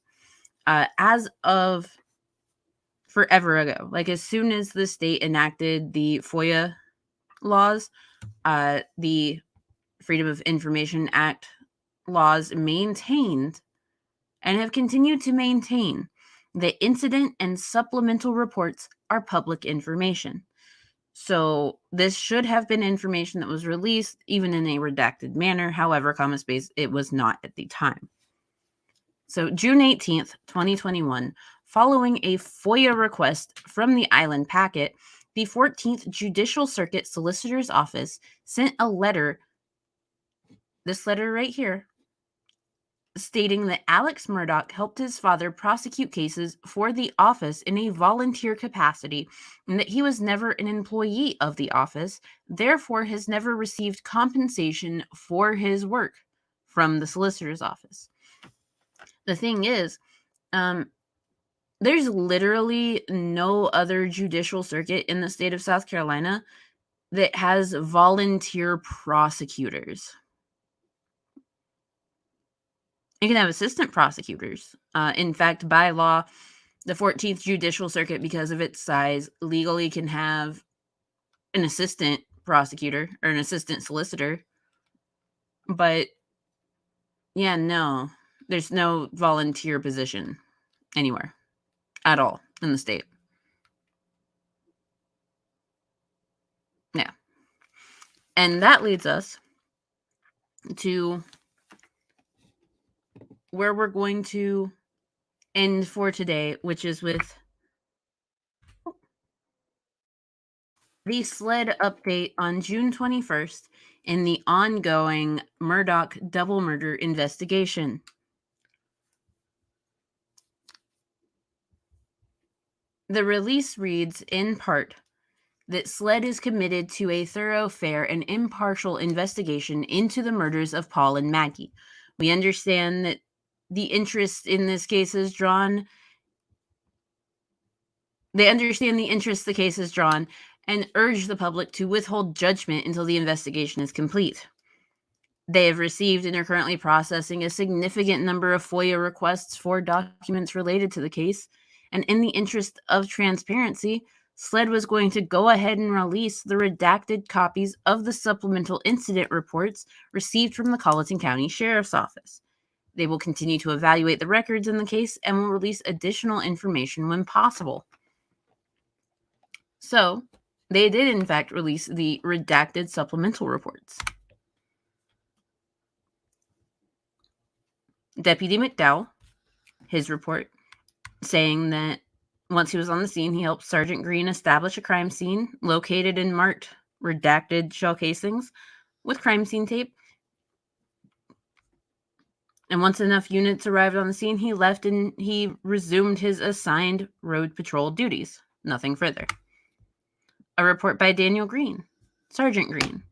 As of forever ago, like as soon as the state enacted the FOIA laws, the Freedom of Information Act laws maintained and have continued to maintain that incident and supplemental reports are public information. So this should have been information that was released even in a redacted manner. However, comma space, it was not at the time. So June 18th, 2021, following a FOIA request from the Island Packet, the 14th Judicial Circuit Solicitor's Office sent a letter, this letter right here, stating that Alex Murdaugh helped his father prosecute cases for the office in a volunteer capacity and that he was never an employee of the office, therefore has never received compensation for his work from the solicitor's office. The thing is, there's literally no other judicial circuit in the state of South Carolina that has volunteer prosecutors. You can have assistant prosecutors. In fact, by law, the 14th Judicial Circuit, because of its size, legally can have an assistant prosecutor or an assistant solicitor. But, yeah, no. There's no volunteer position anywhere at all in the state. Yeah. And that leads us to where we're going to end for today, which is with the SLED update on June 21st in the ongoing Murdaugh double murder investigation. The release reads, in part, that SLED is committed to a thorough, fair, and impartial investigation into the murders of Paul and Maggie. We understand that the interest in this case is drawn. They understand the interest the case is drawn and urge the public to withhold judgment until the investigation is complete. They have received and are currently processing a significant number of FOIA requests for documents related to the case, and in the interest of transparency, SLED was going to go ahead and release the redacted copies of the supplemental incident reports received from the Colleton County Sheriff's Office. They will continue to evaluate the records in the case and will release additional information when possible. So, they did in fact release the redacted supplemental reports. Deputy McDowell, his report, saying that once he was on the scene, he helped Sergeant Green establish a crime scene located and marked redacted shell casings with crime scene tape. And once enough units arrived on the scene, he left and he resumed his assigned road patrol duties. Nothing further. A report by Daniel Green, Sergeant Green,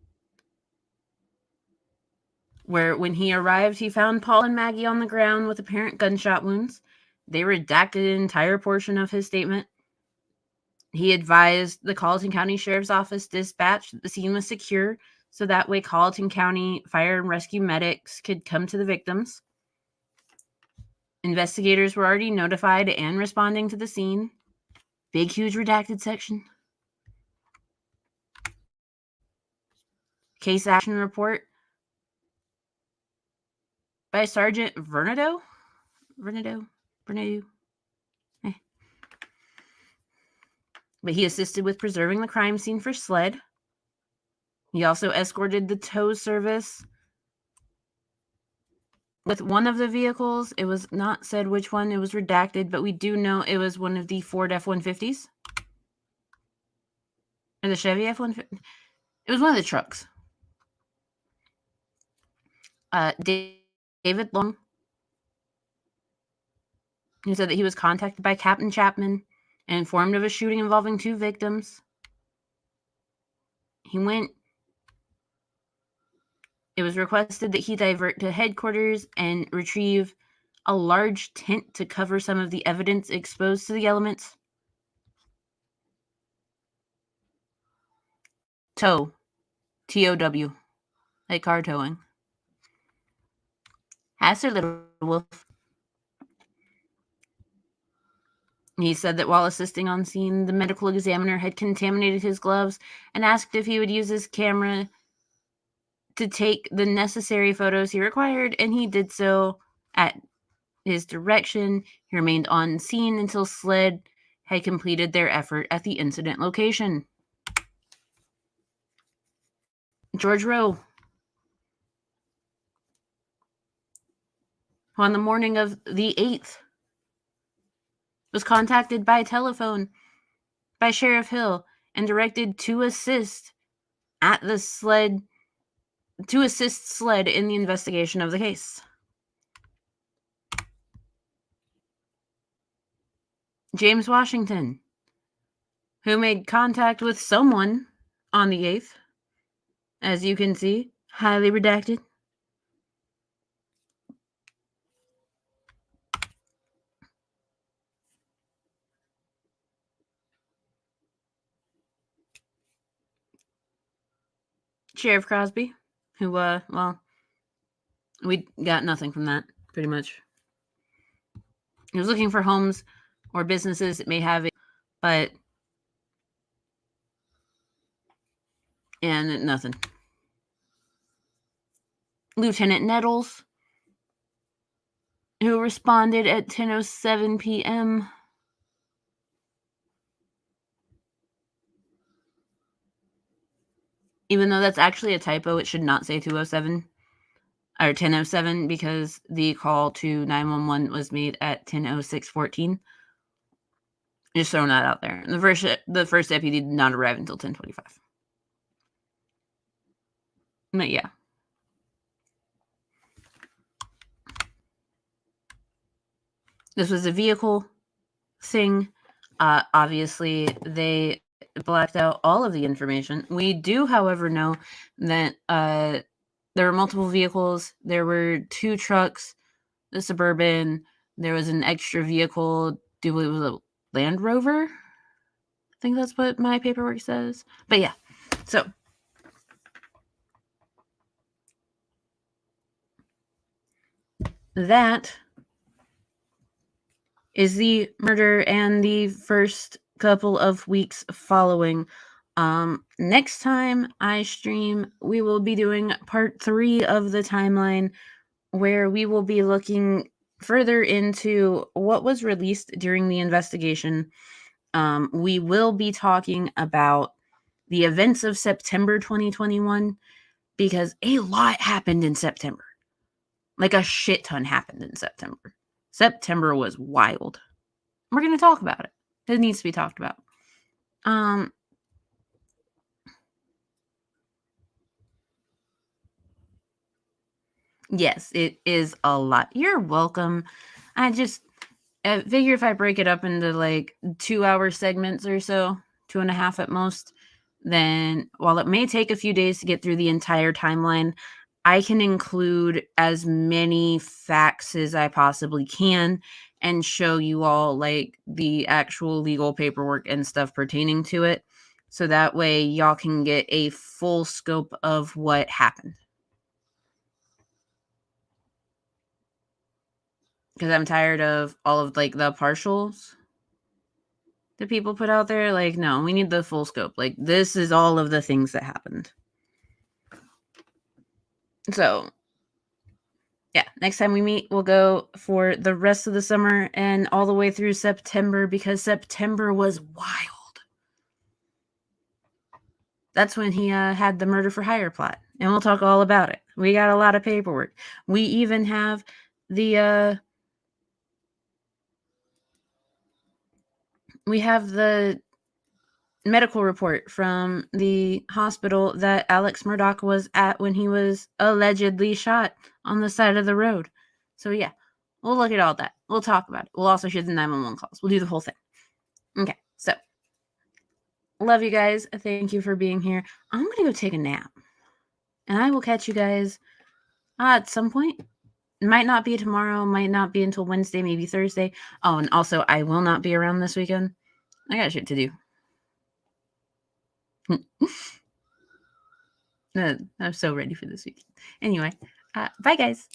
where when he arrived, he found Paul and Maggie on the ground with apparent gunshot wounds. They redacted an entire portion of his statement. He advised the Colleton County Sheriff's Office dispatch that the scene was secure, so that way Colleton County fire and rescue medics could come to the victims. Investigators were already notified and responding to the scene. Big, huge redacted section. Case action report by Sergeant Murdaugh. But he assisted with preserving the crime scene for SLED. He also escorted the tow service with one of the vehicles. It was not said which one. It was redacted, but we do know it was one of the Ford F-150s. Or the Chevy F-150. It was one of the trucks. David Long. He said that he was contacted by Captain Chapman and informed of a shooting involving 2 victims. He went. It was requested that he divert to headquarters and retrieve a large tent to cover some of the evidence exposed to the elements. Tow. T-O-W. Like car towing. Hasser Little Wolf. He said that while assisting on scene, the medical examiner had contaminated his gloves and asked if he would use his camera to take the necessary photos he required, and he did so at his direction. He remained on scene until SLED had completed their effort at the incident location. George Rowe, who on the morning of the 8th was contacted by telephone by Sheriff Hill and directed to assist at the SLED in the investigation of the case. James Washington, who made contact with someone on the 8th, as you can see, highly redacted. Sheriff Crosby, who, well, we got nothing from that, pretty much. He was looking for homes or businesses that may have it, but, and nothing. Lieutenant Nettles, who responded at 10:07 p.m. Even though that's actually a typo, it should not say 2:07 or 10:07 because the call to 911 was made at 10:06:14. Just throwing that out there. The first deputy did not arrive until 10:25. But yeah. This was a vehicle thing. Obviously, they blacked out all of the information. We do, however, know that there were multiple vehicles. There were 2 trucks, the Suburban. There was an extra vehicle. It was a Land Rover. I think that's what my paperwork says. But yeah, so that is the murder and the first couple of weeks following. Next time I stream, we will be doing part 3 of the timeline, where we will be looking further into what was released during the investigation. We will be talking about the events of September 2021, because a lot happened in September. Like a shit ton happened in September. September was wild. We're going to talk about it. It needs to be talked about. Yes, it is a lot. You're welcome. I just figure if I break it up into like 2-hour segments or so, 2.5 at most, then while it may take a few days to get through the entire timeline, I can include as many facts as I possibly can and show you all like the actual legal paperwork and stuff pertaining to it. So that way y'all can get a full scope of what happened. Because I'm tired of all of like the partials that people put out there. Like, no, we need the full scope. Like, this is all of the things that happened. So, yeah, next time we meet, we'll go for the rest of the summer and all the way through September, because September was wild. That's when he had the murder for hire plot, and we'll talk all about it. We got a lot of paperwork. We even have the medical report from the hospital that Alex Murdaugh was at when he was allegedly shot on the side of the road. So yeah, we'll look at all that. We'll talk about it. We'll also hear the 911 calls. We'll do the whole thing. Okay, so love you guys. Thank you for being here. I'm going to go take a nap, and I will catch you guys at some point. It might not be tomorrow, might not be until Wednesday, maybe Thursday. Oh, and also I will not be around this weekend. I got shit to do. I'm so ready for this week. Anyway, bye guys.